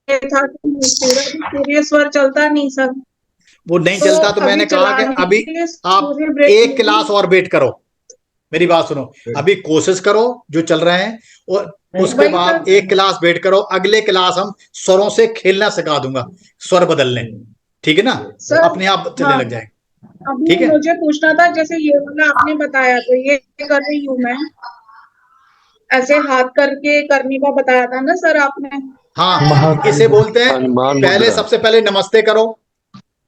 ये था कि सूर्य स्वर चलता नहीं सर, वो नहीं चलता तो मैंने कहा कि अभी आप एक क्लास और वेट करो, मेरी बात सुनो, अभी कोशिश करो जो चल रहे हैं, और उसके बाद एक क्लास वेट करो, अगले क्लास हम स्वरों से खेलना सिखा दूंगा, स्वर बदलने, ठीक है ना, अपने आप चलने लग जाएंगे। अभी ठीक है, मुझे पूछना था, जैसे ये वाला आपने बताया तो ये कर रही हूँ मैं, ऐसे हाथ करके करने का बताया था ना सर आपने। हाँ इसे बोलते हैं, पहले सबसे पहले नमस्ते करो,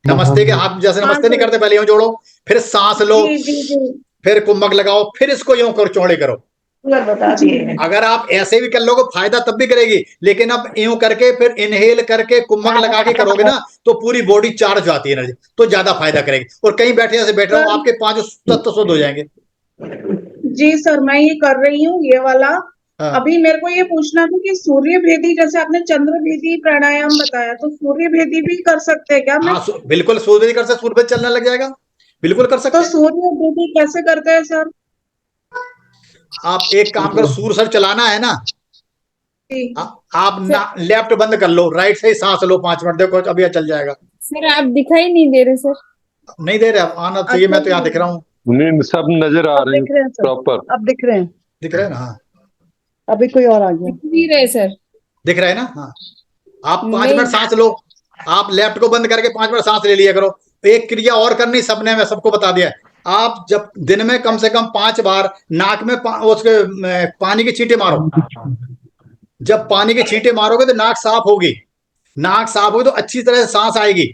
नमस्ते के हाथ जैसे नमस्ते नहीं करते, पहले यूं जोड़ो, फिर सांस लो, फिर कुंभक लगाओ, फिर इसको यूं करो, चौड़े करो। अगर आप ऐसे भी कर लोगे फायदा तब भी करेगी, लेकिन अब यूं करके फिर इनहेल करके कुंभक लगा के करोगे ना, तो पूरी बॉडी चार्ज आती है एनर्जी, तो ज्यादा फायदा करेगी। और कहीं बैठे ऐसे बैठ रहे हो, आपके 5 तत्व शुद्ध हो जाएंगे। जी सर मैं ये कर रही हूँ ये वाला। अभी मेरे को ये पूछना था कि सूर्य भेदी, जैसे आपने चंद्र भेदी प्राणायाम बताया, तो सूर्य भेदी भी कर सकते हैं क्या? हाँ बिल्कुल, सूर्य कर सकते, सूर्य चलने लग जाएगा, बिल्कुल कर सकते। तो सूर्य भेदी कैसे करते हैं सर? आप एक काम करो, सूर्य सर चलाना है ना, आप ना लेफ्ट बंद कर लो, राइट से ही सांस लो 5 मिनट, देखो अभी चल जाएगा। सर आप दिखाई नहीं दे रहे सर। नहीं दे रहे, आना चाहिए, मैं तो यहाँ दिख रहा हूँ, सब नजर आ रहे हैं प्रॉपर, अब दिख रहे हैं, दिख रहे हैं ना। हाँ अभी कोई और आ गया, दिख नहीं रहे सर, दिख रहा है ना। हाँ आप 5 मिनट सांस लो, आप लेफ्ट को बंद करके 5 मिनट सांस ले लिया करो। एक क्रिया और करनी, सबने मैं सबको बता दिया है, आप जब दिन में कम से कम 5 बार नाक में उसके पानी की छींटे मारो, जब पानी के छींटे मारोगे तो नाक साफ होगी, नाक साफ होगी तो अच्छी तरह से सांस आएगी,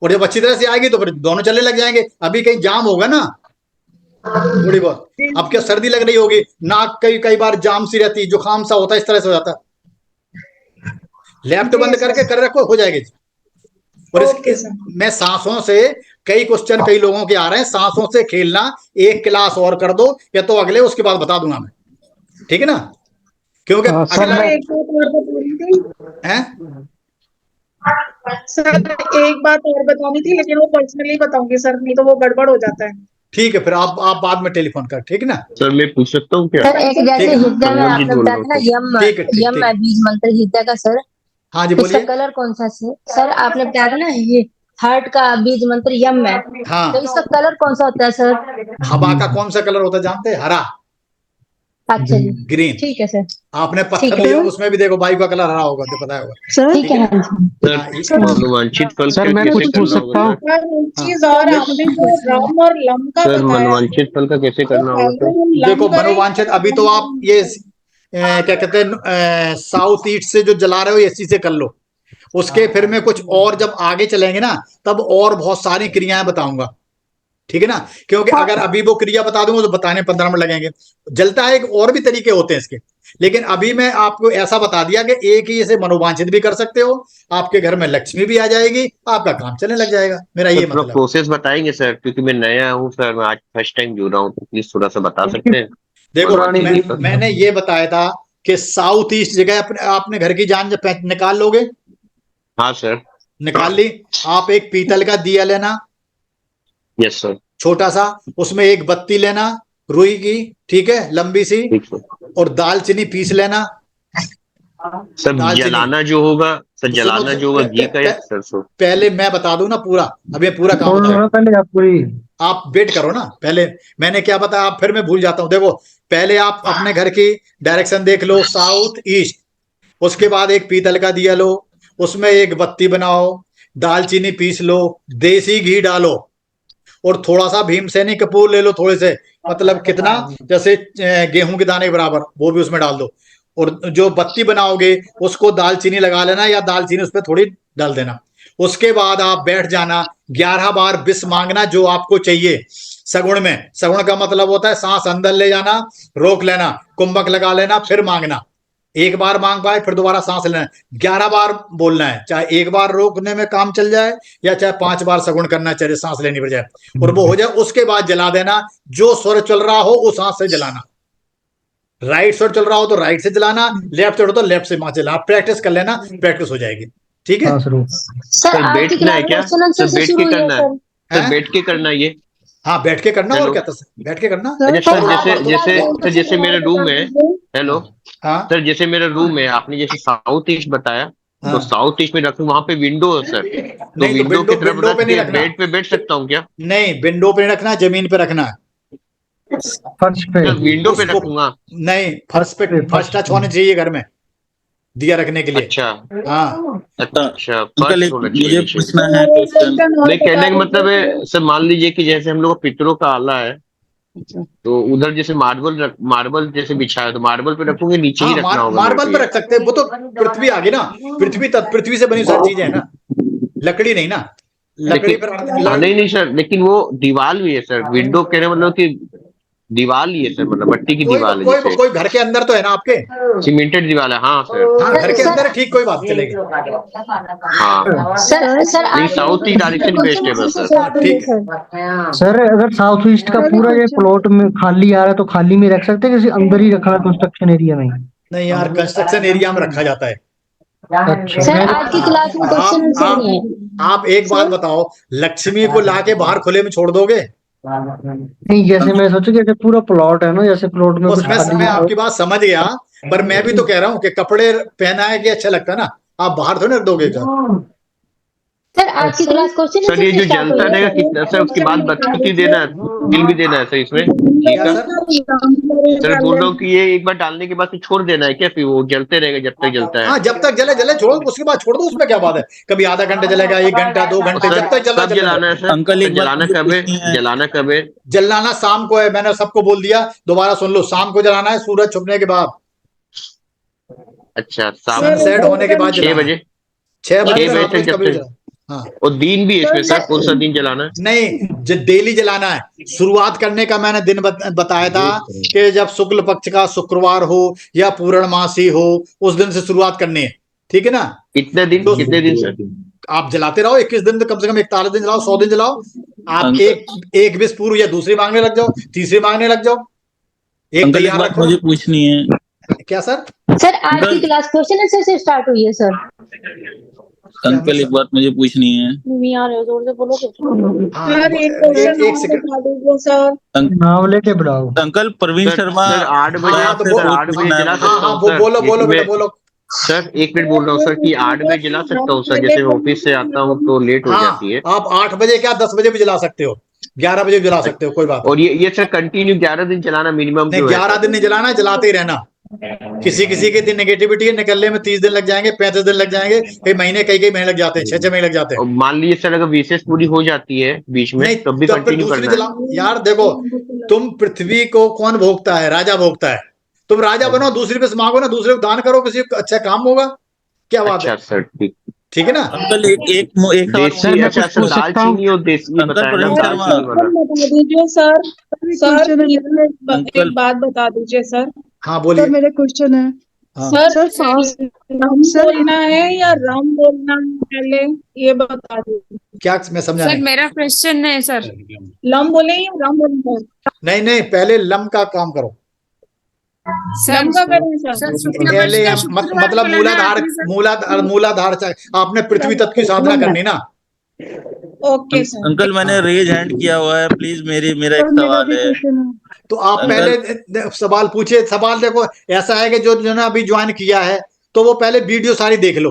और जब अच्छी तरह से आएगी तो फिर दोनों चलने लग जाएंगे। अभी कहीं जाम होगा ना थोड़ी बहुत, अब क्या सर्दी लग रही होगी, नाक कई बार जाम सी रहती, जुकाम सा होता है, इस तरह से हो जाता है। लेफ्ट बंद करके कर रखो, हो जाएगी। और मैं सांसों से, कई क्वेश्चन कई लोगों के आ रहे हैं, सांसों से खेलना, एक क्लास और कर दो, या तो अगले उसके बाद बता दूंगा मैं, ठीक है ना, क्योंकि अगला सर एक बात और बतानी थी, लेकिन वो पर्सनली बताऊंगी सर, नहीं तो वो गड़बड़ हो जाता है। ठीक है, फिर आप बाद में टेलीफोन कर, ठीक है ना। सर मैं पूछ सकता हूँ क्या? सर एक जैसे हृदय में आपने बताया था ना, यम है बीज मंत्र हृदय का सर। हाँ जी इसका बोलिए। कलर कौन सा सर? आपने बताया था ना ये हार्ट का बीज मंत्र यम है, हाँ। तो इसका कलर कौन सा होता है सर? हवा का कौन सा कलर होता है जानते हैं? हरा। अच्छा जी, ग्रीन। ठीक है सर। आपने पत्थर लिया, उसमें भी देखो वायु का कलर हरा होगा, तो पता होगा। सर ठीक है सर मनोवांछित फल सर मैं कुछ पूछ सकता हूँ? चीज और आपने जो रम और लम का सर बताया, मनोवांछित फल का कैसे करना होगा सर? देखो मनोवांछित, अभी तो आप ये क्या कहते हैं, साउथ ईस्ट से जो जला रहे हो, इसी से कर लो। उसके फिर में कुछ और जब आगे चलेंगे ना, तब और बहुत सारी क्रियाएं बताऊंगा, ठीक है ना, क्योंकि अगर अभी वो क्रिया बता दूंगा तो बताने 15 मिनट लगेंगे। जलता है, और भी तरीके होते हैं इसके, लेकिन अभी मैं आपको ऐसा बता दिया कि एक ही इसे मनोवांछित भी कर सकते हो, आपके घर में लक्ष्मी भी आ जाएगी, आपका काम चलने लग जाएगा, मेरा ये मतलब। प्रोसेस बताएंगे सर, क्योंकि मैं नया हूँ सर, मैं आज फर्स्ट टाइम जुड़ रहा हूँ, तो प्लीज थोड़ा सा बता सकते हैं? देखो मैंने ये बताया था कि साउथ ईस्ट जगह आपने घर की जान जब निकाल लोगे। हाँ सर। निकाल ली। आप एक पीतल का दिया लेना, यस सर, छोटा सा, उसमें एक बत्ती लेना रुई की, ठीक है, लंबी सी, और दालचीनी पीस लेना। सब जलाना जो होगा सर, जलाना जो होगा घी का या सरसों? पहले मैं बता दूं ना पूरा, अभी पूरा काम बता, आप वेट करो ना, पहले मैंने क्या बताया, आप फिर मैं भूल जाता हूं। देखो पहले आप अपने घर की डायरेक्शन देख लो, साउथ ईस्ट, उसके बाद एक पीतल का दिया लो, उसमें एक बत्ती बनाओ, दालचीनी पीस लो, देसी घी डालो, और थोड़ा सा भीमसेनी कपूर ले लो, थोड़े से, मतलब कितना, जैसे गेहूं के दाने के बराबर, वो भी उसमें डाल दो। और जो बत्ती बनाओगे उसको दालचीनी लगा लेना, या दालचीनी उस पर थोड़ी डाल देना। उसके बाद आप बैठ जाना, 11 बार विष मांगना जो आपको चाहिए सगुण में। सगुण का मतलब होता है सांस अंदर ले जाना, रोक लेना, कुंभक लगा लेना, फिर मांगना। एक बार मांग पाए फिर दोबारा सांस लेना, 11 बार बोलना है, चाहे एक बार रोकने में काम चल जाए, या चाहे 5 बार सगुण करना चाहिए, सांस लेनी पड़ जाए, और वो हो जाए। उसके बाद जला देना, जो स्वर चल रहा हो उस सांस से जलाना, राइट साइड चल रहा हो तो राइट से चलाना, लेफ्ट साइड हो तो लेफ्ट से वहां चलाना। प्रैक्टिस कर लेना, प्रैक्टिस हो जाएगी। ठीक है सर बैठना है क्या? सर बैठ के करना है? सर बैठ के करना है ये? हाँ बैठ के करना। और क्या था सर, बैठ के करना। अच्छा सर, जैसे मेरा रूम है, हेलो सर, जैसे मेरा रूम है, आपने जैसे साउथ ईस्ट बताया, तो साउथ ईस्ट में रखूं, वहां पे विंडो है सर, तो विंडो की तरफ रख के बेड पे बैठ सकता हूँ क्या? नहीं, विंडो पे नहीं रखना, जमीन पे रखना है। फर्श पे? विंडो पे रखूंगा? नहीं, फर्श पे, फर्श टच होने चाहिए घर में दिया रखने के लिए। अच्छा हाँ अच्छा, मुझे पूछना है नहीं, कहने का मतलब है सर, मान लीजिए कि जैसे हम लोग पितरों का आला है, तो उधर जैसे मार्बल जैसे बिछाया, तो मार्बल पे रखोगे, नीचे ही रखना होगा? मार्बल पे रख सकते हैं, वो तो पृथ्वी आ गई ना, पृथ्वी से बनी सारी चीजें है ना, लकड़ी नहीं ना, लकड़ी पर नहीं सर, लेकिन वो दीवार भी है सर, विंडो कहने मतलब कि दीवार ही है सर, मतलब मट्टी की दीवार है। कोई घर के अंदर तो है ना आपके? सीमेंटेड दीवार है, हाँ सर। हाँ, घर के अंदर ठीक, कोई बात चलेगी। हाँ सर नहीं, साउथ ईस्ट डायरेक्शन बेस्ट है बस सर। ठीक है सर, अगर साउथ ईस्ट का पूरा ये प्लॉट में खाली आ रहा है तो खाली में रख सकते हैं, किसी अंदर ही रखना कंस्ट्रक्शन एरिया में? नहीं यार, कंस्ट्रक्शन एरिया में रखा जाता है। अच्छा सर, आज की क्लास में क्वेश्चन आप एक बात बताओ, लक्ष्मी को लाके बाहर खुले में छोड़ दोगे? नहीं, जैसे मैं सोचू जैसे पूरा प्लॉट है ना, जैसे प्लॉट में कुछ खाली मैं आपकी बात समझ गया, पर मैं भी तो कह रहा हूँ कि कपड़े पहना है कि अच्छा लगता है ना, आप बाहर थोड़ी रख दोगे क्या? सर, आज की क्लास क्वेश्चन सर, ये जो जलता रहेगा कितना सर, उसके बाद बत्ती देना है, तिल भी देना है सर इसमें? ठीक है सर, बोल रहा हूँ कि ये एक बार डालने के बाद फिर छोड़ देना है क्या? फिर वो जलते रहेगा जब तक जलता है? हाँ, जब तक जले छोड़ो, उसके बाद छोड़ दो, उसमें क्या बात है? कभी आधा घंटा जलेगा, 1 घंटा, 2 घंटे, जब तक जलाना है सर? अंकल जलाना कब है? जलाना कब है? जलाना शाम को है, मैंने सबको बोल दिया, दोबारा सुन लो, शाम को जलाना है, सूरज छुपने के बाद। अच्छा, सनसेट होने के बाद 6 बजे? 6 बजे तक कभी। हाँ, और दिन भी है इसमें सर? कौन सा दिन जलाना है? नहीं, डेली जलाना है। शुरुआत करने का मैंने दिन बताया था कि जब शुक्ल पक्ष का शुक्रवार हो या पूर्णमासी हो, उस दिन से शुरुआत करनी है। ठीक है ना? कितने दिन? कितने दिन सर? आप जलाते रहो, 21 दिन, कम से कम 41 दिन जलाओ, 100 दिन जलाओ। आप एक विष पूर्व या दूसरी मांगने लग जाओ, तीसरी मांगने लग जाओ। एक तैयार रखो। मुझे पूछनी है क्या सर? सर, आज की क्लास क्वेश्चन आंसर से स्टार्ट हुई है सर। अंकल एक बात मुझे पूछनी है। नहीं आ रहे, जोर से बोलोगे? सर, एक क्वेश्चन एक सेकंड बता दीजिए सर। नाम लेके बढ़ाओ। अंकल प्रवीण शर्मा 8 बजे, 8 बजे जला सकता हूँ सर? बोलो बेटा, बोलो सर। 1 मिनट बोल रहा हूँ सर कि 8 बजे जला सकता हूँ सर? जैसे ऑफिस से आता हूँ तो लेट हो जाती है। आप 8 बजे क्या 10 बजे भी जला सकते हो, 11 बजे भी जला सकते हो, कोई बात। और ये सर कंटिन्यू 11 दिन चलाना मिनिमम? नहीं, 11 दिन नहीं जलाना, जलाते ही रहना। किसी के दिन नेगेटिविटी है, निकलने में 30 दिन लग जाएंगे, 35 दिन लग जाएंगे, कई महीने महीने लग जाते हैं, 6 महीने लग जाते हैं। मान लीजिए सर अगर विशेष पूरी हो जाती है बीच में, तब भी कंटिन्यू करना है? यार देखो, तुम पृथ्वी को कौन भोगता है? राजा भोगता है। तुम राजा बनो, दूसरे पे मांगो ना, दूसरे को दान करो, किसी को अच्छा काम होगा, क्या बात है? अच्छा सर, ठीक है ना? अंकल एक दालचीनी और देसी बता दीजिए सर। सर, एक बात बता दीजिए सर। हाँ बोलिए। सर, मेरा क्वेश्चन है सर, राम बोलना है या राम बोलना है पहले, ये बता दीजिए। क्या मैं समझा सर, मेरा क्वेश्चन है सर, लम बोले या राम बोलना है? नहीं, पहले लम का काम करो। लम का करें सर? पहले मतलब मूलाधार आपने पृथ्वी तत्व की साधना करनी ना। Okay sir. अंकल मैंने रेज हैंड किया हुआ है, प्लीज मेरा एक सवाल है। तो आप पहले सवाल पूछिए। सवाल देखो, ऐसा है कि जो ने अभी ज्वाइन किया है तो वो पहले वीडियो सारी देख लो,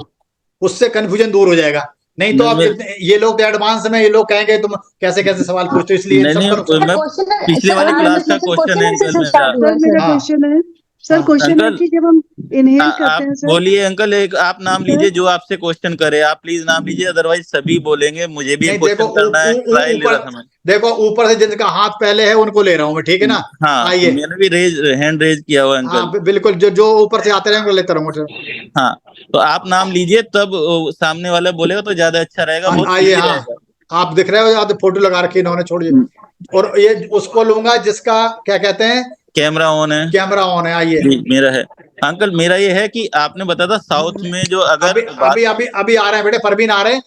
उससे कंफ्यूजन दूर हो जाएगा। नहीं तो अब ये लोग एडवांस में, ये लोग कहेंगे तुम कैसे सवाल पूछते हो, इसलिए पिछले वाली क्लास का क्वेश्चन है। सर, क्वेश्चन है कि जब हम इनहेल करते हैं सर। बोलिए अंकल, एक आप नाम लीजिए जो आपसे क्वेश्चन करे, आप प्लीज नाम लीजिए, अदरवाइज सभी बोलेंगे। मुझे भी क्वेश्चन करना है, ट्रायल ले रहा था मैं। देखो ऊपर से जिनका हाथ पहले है उनको ले रहा हूँ मैं, ठीक है ना? हाँ, आइए। मैंने भी हैंड रेज किया हुआ अंकल। हाँ बिल्कुल, जो ऊपर से आते रहेंगे लेता रहूंगा। हाँ, तो आप नाम लीजिए, तब सामने वाला बोलेगा तो ज्यादा अच्छा रहेगा। आइए। हाँ, आप दिख रहे हो, फोटो लगा रखी इन्होंने, छोड़िए। और ये उसको लूंगा जिसका क्या कहते हैं, कैमरा ऑन है। कैमरा ऑन है। आइए। मेरा है अंकल। मेरा ये है कि आपने बताया था साउथ में जो अगर अभी आ रहे हैं बेटे, परवीन आ रहे हैं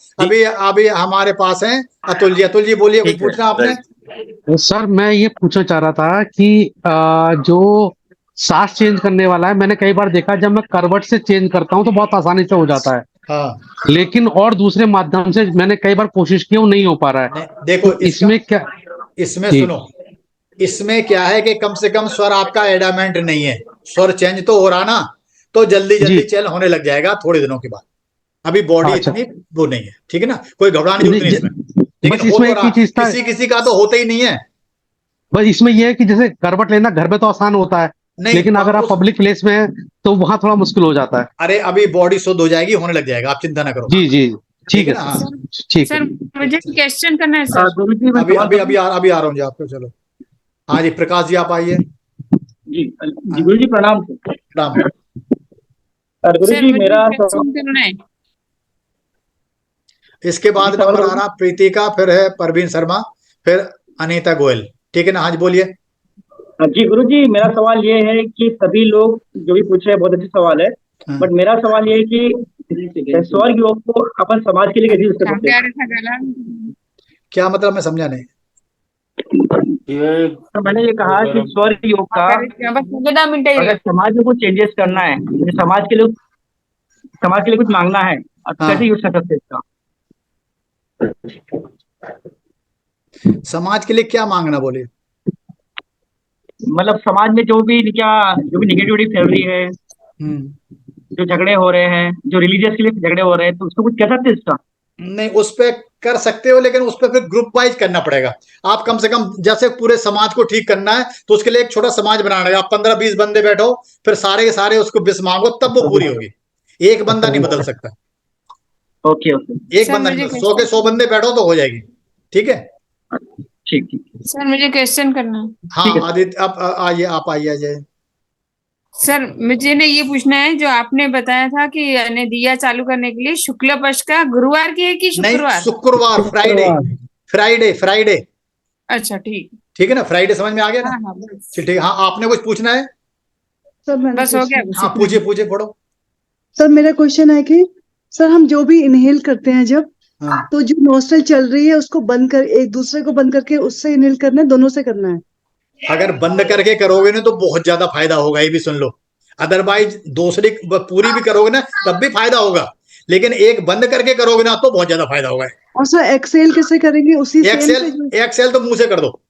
अभी हमारे पास हैं। अतुल जी बोलिए, कुछ पूछना आपने? सर, मैं ये पूछना चाह रहा था कि जो सांस चेंज करने वाला है। मैंने कई बार देखा जब मैं करवट से चेंज करता हूँ तो बहुत आसानी से हो जाता है। हाँ। लेकिन और दूसरे माध्यम से मैंने कई बार कोशिश की, वो नहीं हो पा रहा है। देखो तो इसमें क्या, इसमें सुनो, इसमें क्या है कि कम से कम स्वर आपका एडामेंट नहीं है, स्वर चेंज तो हो रहा ना, तो जल्दी जल्दी चेंज होने लग जाएगा थोड़े दिनों के बाद। अभी बॉडी इतनी वो नहीं है, ठीक है ना, कोई घबराने की जरूरत नहीं इसमें। लेकिन इसमें एक ही चीज था, किसी किसी का तो होता ही नहीं है। बस इसमें यह है कि जैसे करवट लेना घर में तो आसान होता है, लेकिन अगर आप पब्लिक प्लेस में हैं तो वहां थोड़ा मुश्किल हो जाता है। अरे अभी बॉडी शुद्ध हो जाएगी, होने लग जाएगा, आप चिंता ना करो। जी जी ठीक है ना। ठीक सर मुझे क्वेश्चन करना है सर। अभी अभी अभी आ रहा हूँ जी आपको। चलो हाँ जी, प्रकाश जी आप आइए। जी गुरु जी प्रणाम। प्रणाम। गुरु जी मेरा करना है। इसके बाद नंबर आ रहा प्रीति का, फिर है परवीन शर्मा, फिर अनीता गोयल, ठीक है ना। हाँ जी बोलिए। जी गुरु जी मेरा सवाल ये है कि सभी लोग जो भी पूछ रहे हैं बहुत अच्छा सवाल है, बट मेरा सवाल ये है कि स्वर योग को अपन समाज के लिए कैसे यूज कर सकते हैं? क्या मतलब, मैं समझा नहीं। तो मैंने ये कहा कि स्वर योग का अगर समाज में कुछ चेंजेस करना है, समाज के लिए कुछ मांगना है, कैसे यूज कर सकते हैं इसका? समाज के लिए क्या मांगना, बोलिए। मतलब समाज में जो भी निगेटिविटी फैल रही है, जो झगड़े हो रहे हैं, जो रिलीजियस के लिए झगड़े हो रहे हैं, तो उसको कुछ कह सकते हैं इसका? नहीं, उस पे कर सकते हो, लेकिन उस पे फिर ग्रुप वाइज करना पड़ेगा। आप कम से कम जैसे पूरे समाज को ठीक करना है तो उसके लिए एक छोटा समाज बनाना है। आप 15-20 बंदे बैठो, फिर सारे के सारे उसको बिस मांगो, तब वो पूरी होगी। एक बंदा नहीं बदल सकता। ओके एक बंदा नहीं, 100 के 100 बंदे बैठो तो हो जाएगी, ठीक है। ठीक सर मुझे क्वेश्चन करना है। हाँ आदित्य आप आइए, आप आइए। सर मुझे ना ये पूछना है, जो आपने बताया था कि दिया चालू करने के लिए शुक्ल पक्ष का गुरुवार की है कि शुक्रवार? नहीं, शुक्रवार, फ्राइडे। अच्छा ठीक है ना, फ्राइडे समझ में आ गया ना। हाँ, ठीक। हाँ आपने कुछ पूछना है? सर बस हो गया। हाँ पूछिए पढ़ो। सर मेरा क्वेश्चन है कि सर हम जो भी इनहेल करते हैं जब, तो जो नोस्ट्रल चल रही है उसको बंद कर, एक दूसरे को बंद करके उससे इनहेल करना है, दोनों से करना है? अगर बंद करके करोगे ना तो बहुत ज्यादा फायदा होगा, ये भी सुन लो। अदरवाइज दूसरी पूरी भी करोगे ना तब भी फायदा होगा, लेकिन एक बंद करके करोगे ना तो बहुत ज्यादा फायदा होगा। और सर एक्सेल कैसे करेंगे? उसी एक्सेल तो मुंह से कर दो,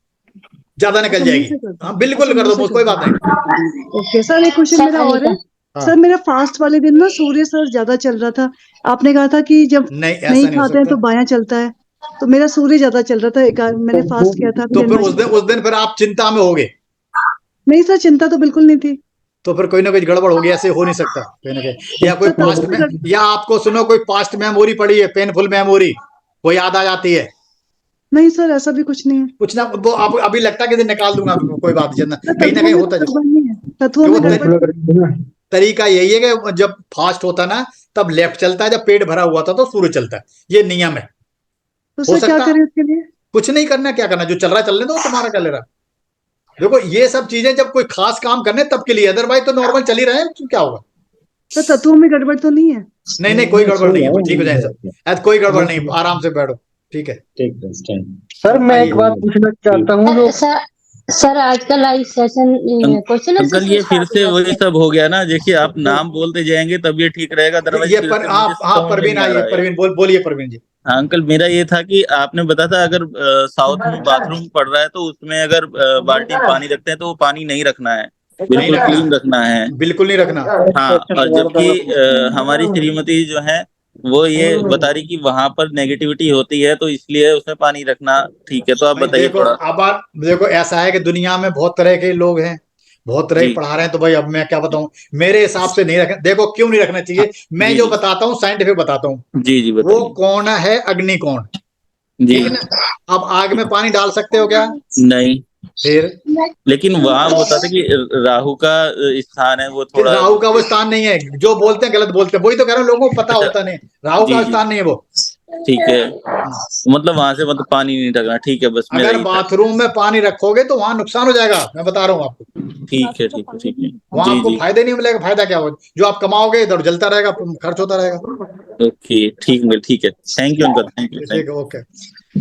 ज्यादा निकल जाएगी। हाँ बिल्कुल कर दो, कोई बात नहीं। ओके सर, एक क्वेश्चन मेरा और है। सर मेरा फास्ट वाले दिन ना सूर्य सर ज्यादा चल रहा था, आपने कहा था कि जब नहीं खाते हैं तो बायां चलता है, तो मेरा सूर्य ज्यादा चल रहा था, मैंने फास्ट किया था। तो फिर उस दिन फिर आप चिंता में होगे? नहीं सर, चिंता तो बिल्कुल नहीं थी। तो फिर कोई ना कोई गड़बड़ होगी, ऐसे हो नहीं सकता कहीं ना कहीं। या कोई पास्ट में, या आपको सुनो कोई पास्ट मेमोरी पड़ी है, पेनफुल मेमोरी, वो याद आ जाती है? नहीं सर ऐसा भी कुछ नहीं है। कुछ ना, वो आप अभी लगता है कि निकाल दूंगा, कोई बात नहीं, कहीं ना कहीं होता है। तरीका यही है कि जब फास्ट होता ना तब लेफ्ट चलता है, जब पेट भरा हुआ था तो सूर्य चलता है, ये नियम है। तो सर क्या करें उसके लिए? कुछ नहीं करना, क्या करना, जो चल रहा है चलने दो, तुम्हारा क्या ले रहा। देखो ये सब चीजें जब कोई खास काम करने तब के लिए, अदरवाइज तो नॉर्मल चल ही रहे हैं, क्या होगा। तो तत्वों में गड़बड़ तो नहीं है? नहीं कोई गड़बड़ नहीं है, ठीक हो जाए सब, कोई गड़बड़ नहीं, आराम से बैठो, ठीक है। सर मैं एक बात पूछना चाहता हूँ। सर आज का लाइव सेशन क्वेश्चन अंकल ये फिर से वही सब हो गया ना, देखिए आप नाम बोलते जाएंगे तब ये ठीक रहेगा, अदरवाइज परवीन आइए, परवीन बोलिए परवीन जी। हाँ अंकल, मेरा ये था कि आपने बताया था अगर साउथ में बाथरूम पड़ रहा है तो उसमें अगर बाल्टी में पानी रखते हैं तो वो पानी नहीं रखना है, बिल्कुल क्लीन रखना है। बिल्कुल नहीं रखना। हाँ, और जबकि हमारी श्रीमती जो है वो ये बता रही कि वहां पर नेगेटिविटी होती है तो इसलिए उसमें पानी रखना ठीक है। तो आप बताइए थोड़ा। अब देखो ऐसा है कि दुनिया में बहुत तरह के लोग हैं, बहुत तरह पढ़ा रहे हैं, तो भाई अब मैं क्या बताऊं, मेरे हिसाब से नहीं रखना। देखो क्यों नहीं रखना चाहिए, मैं जो बताता हूँ साइंटिफिक बताता हूँ। जी वो कौन है, अग्निकोण जी। अब आग में पानी डाल सकते हो क्या? नहीं। फिर लेकिन वहां होता था कि राहु का स्थान है, वो थोड़ा। राहु का वो स्थान नहीं है, जो बोलते हैं गलत बोलते हैं, वही तो कह रहा हूँ, लोगों को पता होता नहीं, राहु का स्थान नहीं है वो। ठीक है, मतलब वहां से मतलब पानी नहीं रखना, ठीक है। बस अगर बाथरूम में पानी रखोगे तो वहां नुकसान हो जाएगा, मैं बता रहा हूँ आपको। ठीक है। वहां आपको फायदे नहीं मिलेगा। फायदा क्या होगा, जो आप कमाओगे इधर जलता रहेगा, खर्च होता रहेगा। ओके ठीक है। Thank you uncle, thank you. Okay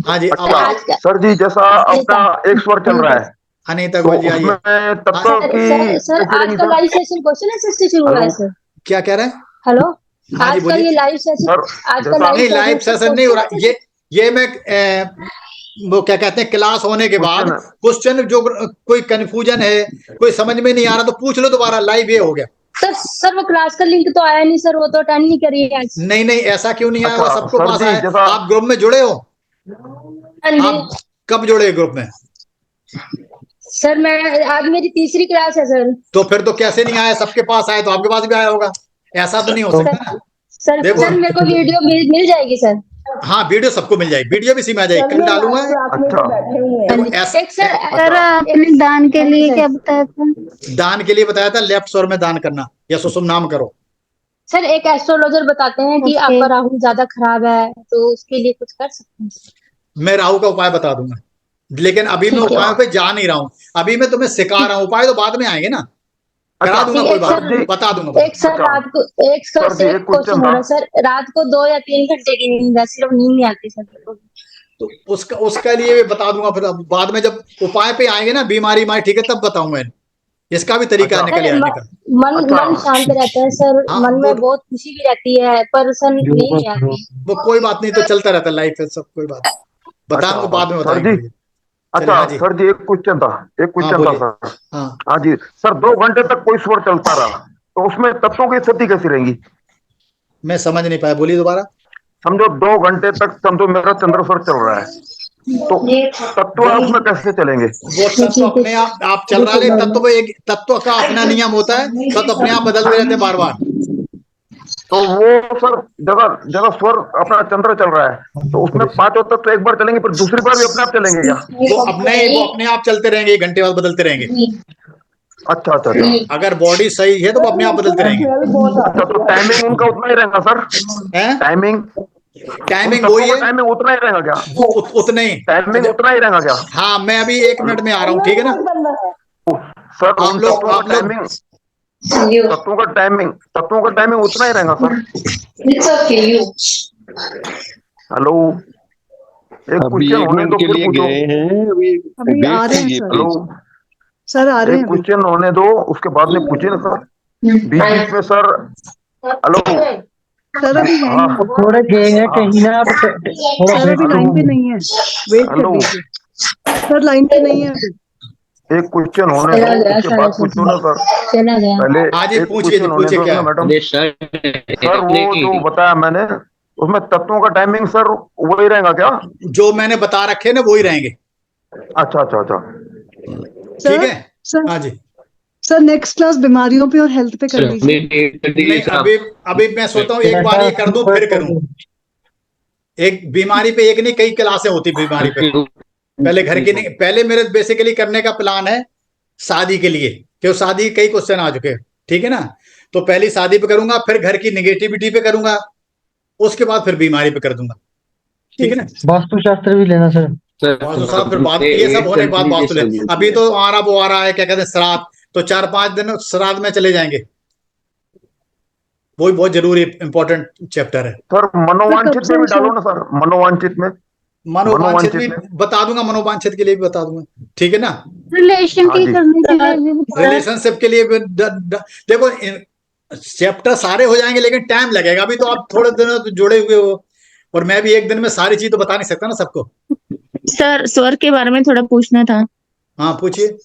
हाँ जी। सर जी जैसा अपना एक स्वर चल रहा है, अनीता तो गोयल जी आइए। उसमें तत्व सर की सर कैसे आज रहेंगी का sir? Live session question answer से शुरू हुआ है सर। क्या कह रहे हैं? हेलो, हाँ जी आज का बोलिए ये लाइव सेशन, सर। आज का जैसा नहीं, लाइव सेशन नहीं हो रहा क्वेश्चन ये मैं वो क्या कहते हैं, क्लास होने के बाद क्वेश्चन जो कोई कंफ्यूजन है, कोई समझ में नहीं आ रहा तो पूछ लो दोबारा, लाइव ये हो गया। सर वो क्लास का लिंक तो आया नहीं सर, वो तो अटेंड नहीं करी है आज। नहीं नहीं, ऐसा क्यों नहीं आया? अच्छा, वो सबको सर पास जी, आया। जैसा- आप ग्रुप में जुड़े हो? हाँ जी आप कब जुड़े ग्रुप में? सर, मैं आज मेरी तीसरी क्लास है सर। तो फिर तो कैसे नहीं आया? सबके पास आए तो आपके पास भी आया होगा, ऐसा तो नहीं हो सकता ना। सर देखो सर मेरे को वीडियो मिल जाएगी सर। हाँ, वीडियो सबको मिल जाएगी, वीडियो भी इसी में आ जाएगी, कल डालूंगा। अच्छा एक सर सर आपने दान के लिए क्या बताया था? दान के लिए बताया था लेफ्ट स्वर में दान करना या सुषुम नाम करो। सर एक एस्ट्रोलॉजर बताते हैं कि आपका राहु ज्यादा खराब है, तो उसके लिए कुछ कर सकते हैं? मैं राहु का उपाय बता दूंगा, लेकिन अभी मैं उपायों पे जा नहीं रहा हूँ। अभी मैं तुम्हें सिखा रहा हूँ, उपाय तो बाद में आएंगे ना, करा दूंगा, कोई बात नहीं, बता दूंगा। एक सर रात को एक क्वेश्चन हो रहा है सर, रात को 2 या 3 घंटे की नींद है, सिर्फ नींद नहीं आती सर। तो उसका लिए बता दूंगा, फिर बाद में जब उपाय पे आएंगे ना, बीमारी मारी ठीक है तब बताऊंगा। इसका भी तरीका निकल आने का। मन शांत रहता है सर, मन में बहुत खुशी भी रहती है, पर सर नींद नहीं आती। वो कोई बात नहीं, तो चलता रहता है लाइफ है, सब कोई बात बताऊंगा, बाद में बताएंगे। अच्छा सर जी, एक क्वेश्चन था सर। हाँ जी सर, 2 घंटे तक कोई स्वर चलता रहा तो उसमें तत्वों की स्थिति कैसी रहेंगी? मैं समझ नहीं पाया, बोलिए दोबारा। समझो 2 घंटे तक समझो मेरा चंद्र स्वर चल रहा है, तो तत्व उसमें कैसे चलेंगे? वो तत्व अपने आप चल रहा है, तत्व का अपना नियम होता है, तत्व अपने आप बदलते रहते हैं बार बार। तो वो सर जगह स्वर अपना चंद्र चल रहा है तो उसमें 5 तत्व तो एक बार चलेंगे, पर दूसरी बार भी अपने आप चलेंगे क्या? वो अपने आप चलते रहेंगे, 1 घंटे बाद बदलते रहेंगे। अच्छा, अगर बॉडी सही है तो वो अपने आप बदलते रहेंगे। अच्छा, तो टाइमिंग उनका उतना ही रहेगा सर? टाइमिंग वही है, टाइमिंग उतना ही रहेगा क्या? उतना ही टाइमिंग उतना ही रहेगा क्या? हाँ, मैं अभी 1 मिनट में आ रहा हूँ, ठीक है ना सर? आप लोग टाइमिंग, तत्वों का टाइमिंग उतना ही रहेगा सर? हेलो, एक क्वेश्चन होने दो, फिर पूछो। अभी आ रहे हैं हेलो सर, आ रहे हैं। क्वेश्चन होने दो, उसके बाद में पूछिए ना सर, बीच में सर। हेलो सर, अभी है नहीं, थोड़ा गए हैं कहीं ना आप, सर अभी लाइन पे नहीं है, वेट कर लीजिए सर, लाइन पे नहीं है अभी। एक क्वेश्चन होने दो, उसके बाद पूछो ना सर। पहले आज एक क्वेश्चन होने दो ना मैडम। सर वो जो बताया मैंने, उसमें तत्वों का टाइमिंग सर वही रहेगा क्या? जो मैंने बता रखे ना वही रहेंगे। अच्छा, ठीक है सर। हाँ जी सर, नेक्स्ट क्लास बीमारियों पे और हेल्थ पे कर लीजिए। अभी मैं सोचता हूँ एक बार ये कर दूं फिर करूं। एक बीमारी पे एक नहीं, कई क्लासें होती बीमारी पे। पहले घर की नहीं, पहले मेरे बेसिकली करने का प्लान है शादी के लिए, क्योंकि शादी कई क्वेश्चन आ चुके हैं, ठीक है ना। तो पहली शादी पे करूंगा, फिर घर की निगेटिविटी पे करूंगा, उसके बाद फिर बीमारी पे कर दूंगा, ठीक है ना। वास्तुशास्त्र भी लेना सर। साहब फिर बात, ये सब होने के बाद वास्तु ले। अभी तो वो आ रहा है क्या कहते हैं, श्राद्ध, तो 4-5 दिन श्राद्ध में चले जाएंगे, वो बहुत जरूरी इंपॉर्टेंट चैप्टर है। सर मनोवांछित में भी डालो ना सर, मनोवांछित भी बता दूंगा, मनोवांछित के लिए भी बता दूंगा, ठीक है ना। रिलेशन की करने के लिए, रिलेशनशिप के लिए भी देखो, चैप्टर सारे हो जाएंगे लेकिन टाइम लगेगा। अभी तो आप थोड़े दिनों तो जुड़े हुए हो, और मैं भी एक दिन में सारी चीज तो बता नहीं सकता ना सबको। सर स्वर के बारे में थोड़ा पूछना था। हाँ पूछिए।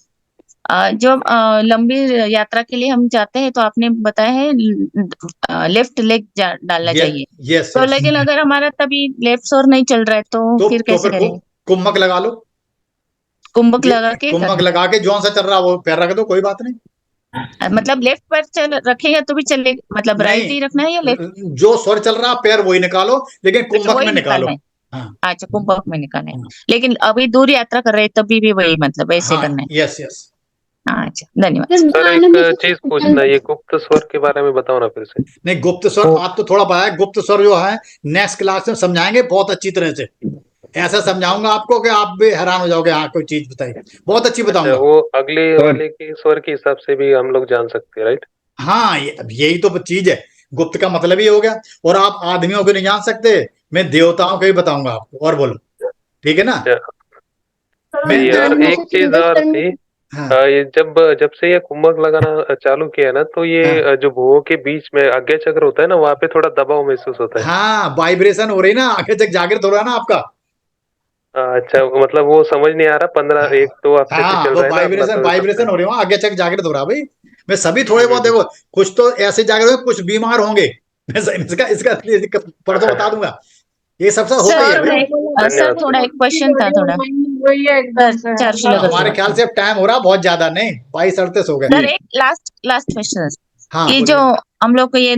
जो लंबी यात्रा के लिए हम जाते हैं तो आपने बताया है लेफ्ट लेग डालना चाहिए। यस। तो लेकिन अगर हमारा तभी लेफ्ट स्वर नहीं चल रहा है तो फिर कैसे करेंगे? कुंभक लगा लो। कुंभक लगा के जौन सा चल रहा वो पैर रख दो, कोई बात नहीं। मतलब लेफ्ट पैर रखेगा तो भी चलेगा, मतलब राइट ही रखना है या लेफ्ट? जो स्वर चल रहा पैर वही निकालो, लेकिन कुंभक में निकालो। अच्छा, कुंभक में निकालना है, लेकिन अभी दूर यात्रा कर रहे हैं तभी भी वही मतलब ऐसे करना है। यस। अच्छा, धन्यवाद सर। एक चीज पूछना, ये गुप्त स्वर के बारे में बताओ ना फिर से। नहीं, गुप्त स्वर आप तो थोड़ा बताया, गुप्त स्वर जो है नेक्स्ट क्लास में समझाएंगे बहुत अच्छी तरह से। ऐसा समझाऊंगा आपको कि आप भी हैरान हो जाओगे। हाँ, कोई चीज बताइए, बहुत अच्छी बताऊंगा। वो अगले वाले के स्वर के हिसाब से भी हम लोग जान सकते हैं, राइट? हाँ, यही तो चीज है, गुप्त का मतलब ही हो गया। और आप आदमियों को नहीं जान सकते, मैं देवताओं को ही बताऊंगा आपको। और बोलो, ठीक है ना। यार एक चीज और थी, ये जब से ये कुंभक लगाना चालू किया ना, तो ये जो भुवों के बीच में आज्ञा चक्र होता है ना, वहाँ पे थोड़ा दबाव महसूस होता है। हाँ, वाइब्रेशन हो रही ना, आज्ञा चक्र जागृत हो रहा है ना आपका। अच्छा, मतलब वो समझ नहीं आ रहा, 1-2 हफ्ते से चल रहा है वाइब्रेशन हो रही है, आज्ञा चक्र जागृत हो रहा है भाई। मैं सभी थोड़े बहुत देखो, कुछ तो ऐसे जागृत होंगे, कुछ बीमार होंगे। मैं इसका परसों बता दूंगा। ये सब होता है। सर थोड़ा एक क्वेश्चन था, थोड़ा हमारे ख्याल से अब टाइम हो रहा बहुत ज्यादा, नहीं 22:38 हो गए। सर एक लास्ट क्वेश्चन। हाँ, ये जो हम लोग को ये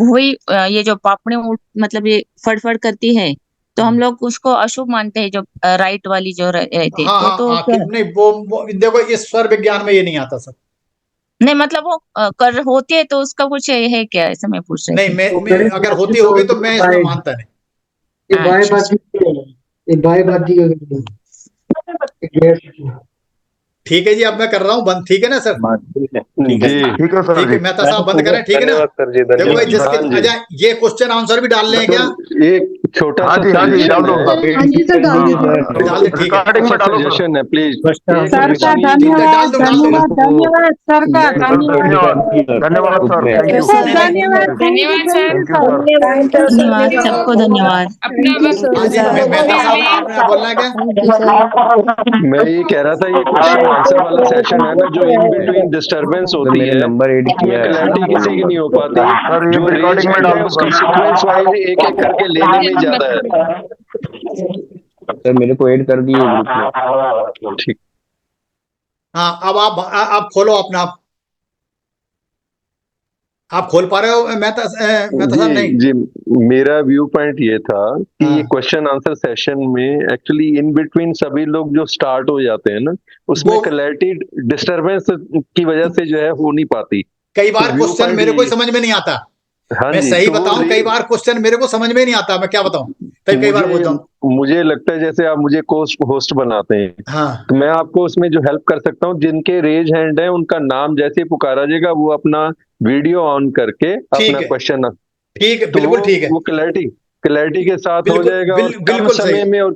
भुई, ये जो पापड़ी मतलब ये फड़फड़ करती है, तो हम लोग उसको अशुभ मानते हैं, जो राइट वाली जो रहती है। हाँ, तो नहीं वो देखो, इस स्वर विज्ञान में ये नहीं आता सर। नहीं मतलब वो कर होती है तो उसका कुछ है क्या, ऐसा मैं पूछ रही नहीं, मैं अगर होती होगी तो मैं इसमें मानता नहीं। ठीक है जी, अब मैं कर रहा हूँ बंद, ठीक है ना सर? ठीक है सर, ठीक है, मेहता साहब बंद करें, ठीक है ना? देखो भाई, जिसके अच्छा ये क्वेश्चन आंसर भी डाल लें क्या? एक छोटा हाँ जी डाल दो, रिकॉर्डिंग में डालो सजेशन है प्लीज। सर का धन्यवाद सर का धन्यवाद सर, धन्यवाद धन्यवाद सबको, धन्यवाद। मैं ये कह रहा था, ये क्वेश्चन आंसर वाला सेशन है ना, जो इन बिटवीन डिस्टर्बेंस होती है, नंबर एड किया, क्लैरिटी किसी की नहीं हो पाती। जो रिकॉर्डिंग में डालो, उसको सीक्वेंस वाइज एक एक करके लेने में ज्यादा है। सर मेरे को ऐड कर दिए ग्रुप में। ठीक। हाँ, अब आप खोलो अपना, आप खोल पा रहे हो? मेहता साहब नहीं जी, मेरा व्यू पॉइंट ये था कि ये क्वेश्चन आंसर सेशन में एक्चुअली इन बिटवीन सभी लोग जो स्टार्ट हो जाते हैं ना, उसमें क्लैरिटी डिस्टरबेंस की वजह से जो है हो नहीं पाती। कई बार क्वेश्चन मेरे को समझ में नहीं आता। मैं सही बताऊं, कई बार क्वेश्चन मेरे को समझ में नहीं आता, मैं क्या बताऊं, कई बार बोलता हूं। मुझे लगता है जैसे आप मुझे होस्ट बनाते हैं, हाँ, तो मैं आपको उसमें जो हेल्प कर सकता हूं, जिनके रेज हैंड है उनका नाम जैसे ही पुकारा जाएगा, वो अपना वीडियो ऑन करके अपना क्वेश्चन, ठीक है, बिल्कुल ठीक है, वो क्लैरिटी के साथ हो जाएगा। और कम समय में, और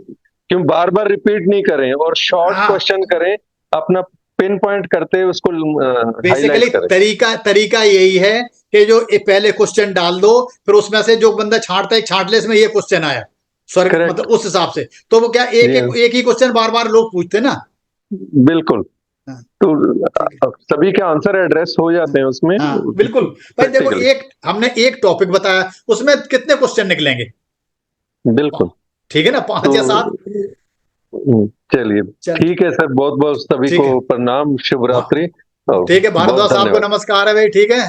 क्यों बार बार रिपीट नहीं करें, और शॉर्ट क्वेश्चन करें, अपना पिन पॉइंट करते उसको बेसिकली तरीका यही है कि जो पहले क्वेश्चन डाल दो, फिर उसमें से जो बंदा छांटता है, छांट ले इसमें ये क्वेश्चन आया स्वर्ग, मतलब उस हिसाब से, तो वो क्या एक ही क्वेश्चन बार बार लोग पूछते ना। बिल्कुल, तो सभी के आंसर एड्रेस हो जाते हैं उसमें। बिल्कुल भाई, देखो हमने एक टॉपिक बताया, उसमें कितने क्वेश्चन निकलेंगे? बिल्कुल ठीक है ना, 5 या 7। चलिए ठीक है सर, बहुत बहुत सभी को प्रणाम, शुभ रात्रि। ठीक है, भारद्वाज साहब को नमस्कार है भाई, ठीक है,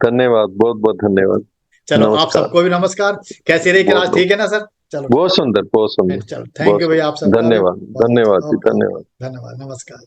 धन्यवाद, बहुत बहुत धन्यवाद। चलो आप सबको भी नमस्कार। कैसी रही क्लास? ठीक है ना सर? चलो बहुत सुंदर, बहुत सुंदर। चलो, थैंक यू भाई, आप सब धन्यवाद, धन्यवाद, धन्यवाद, नमस्कार।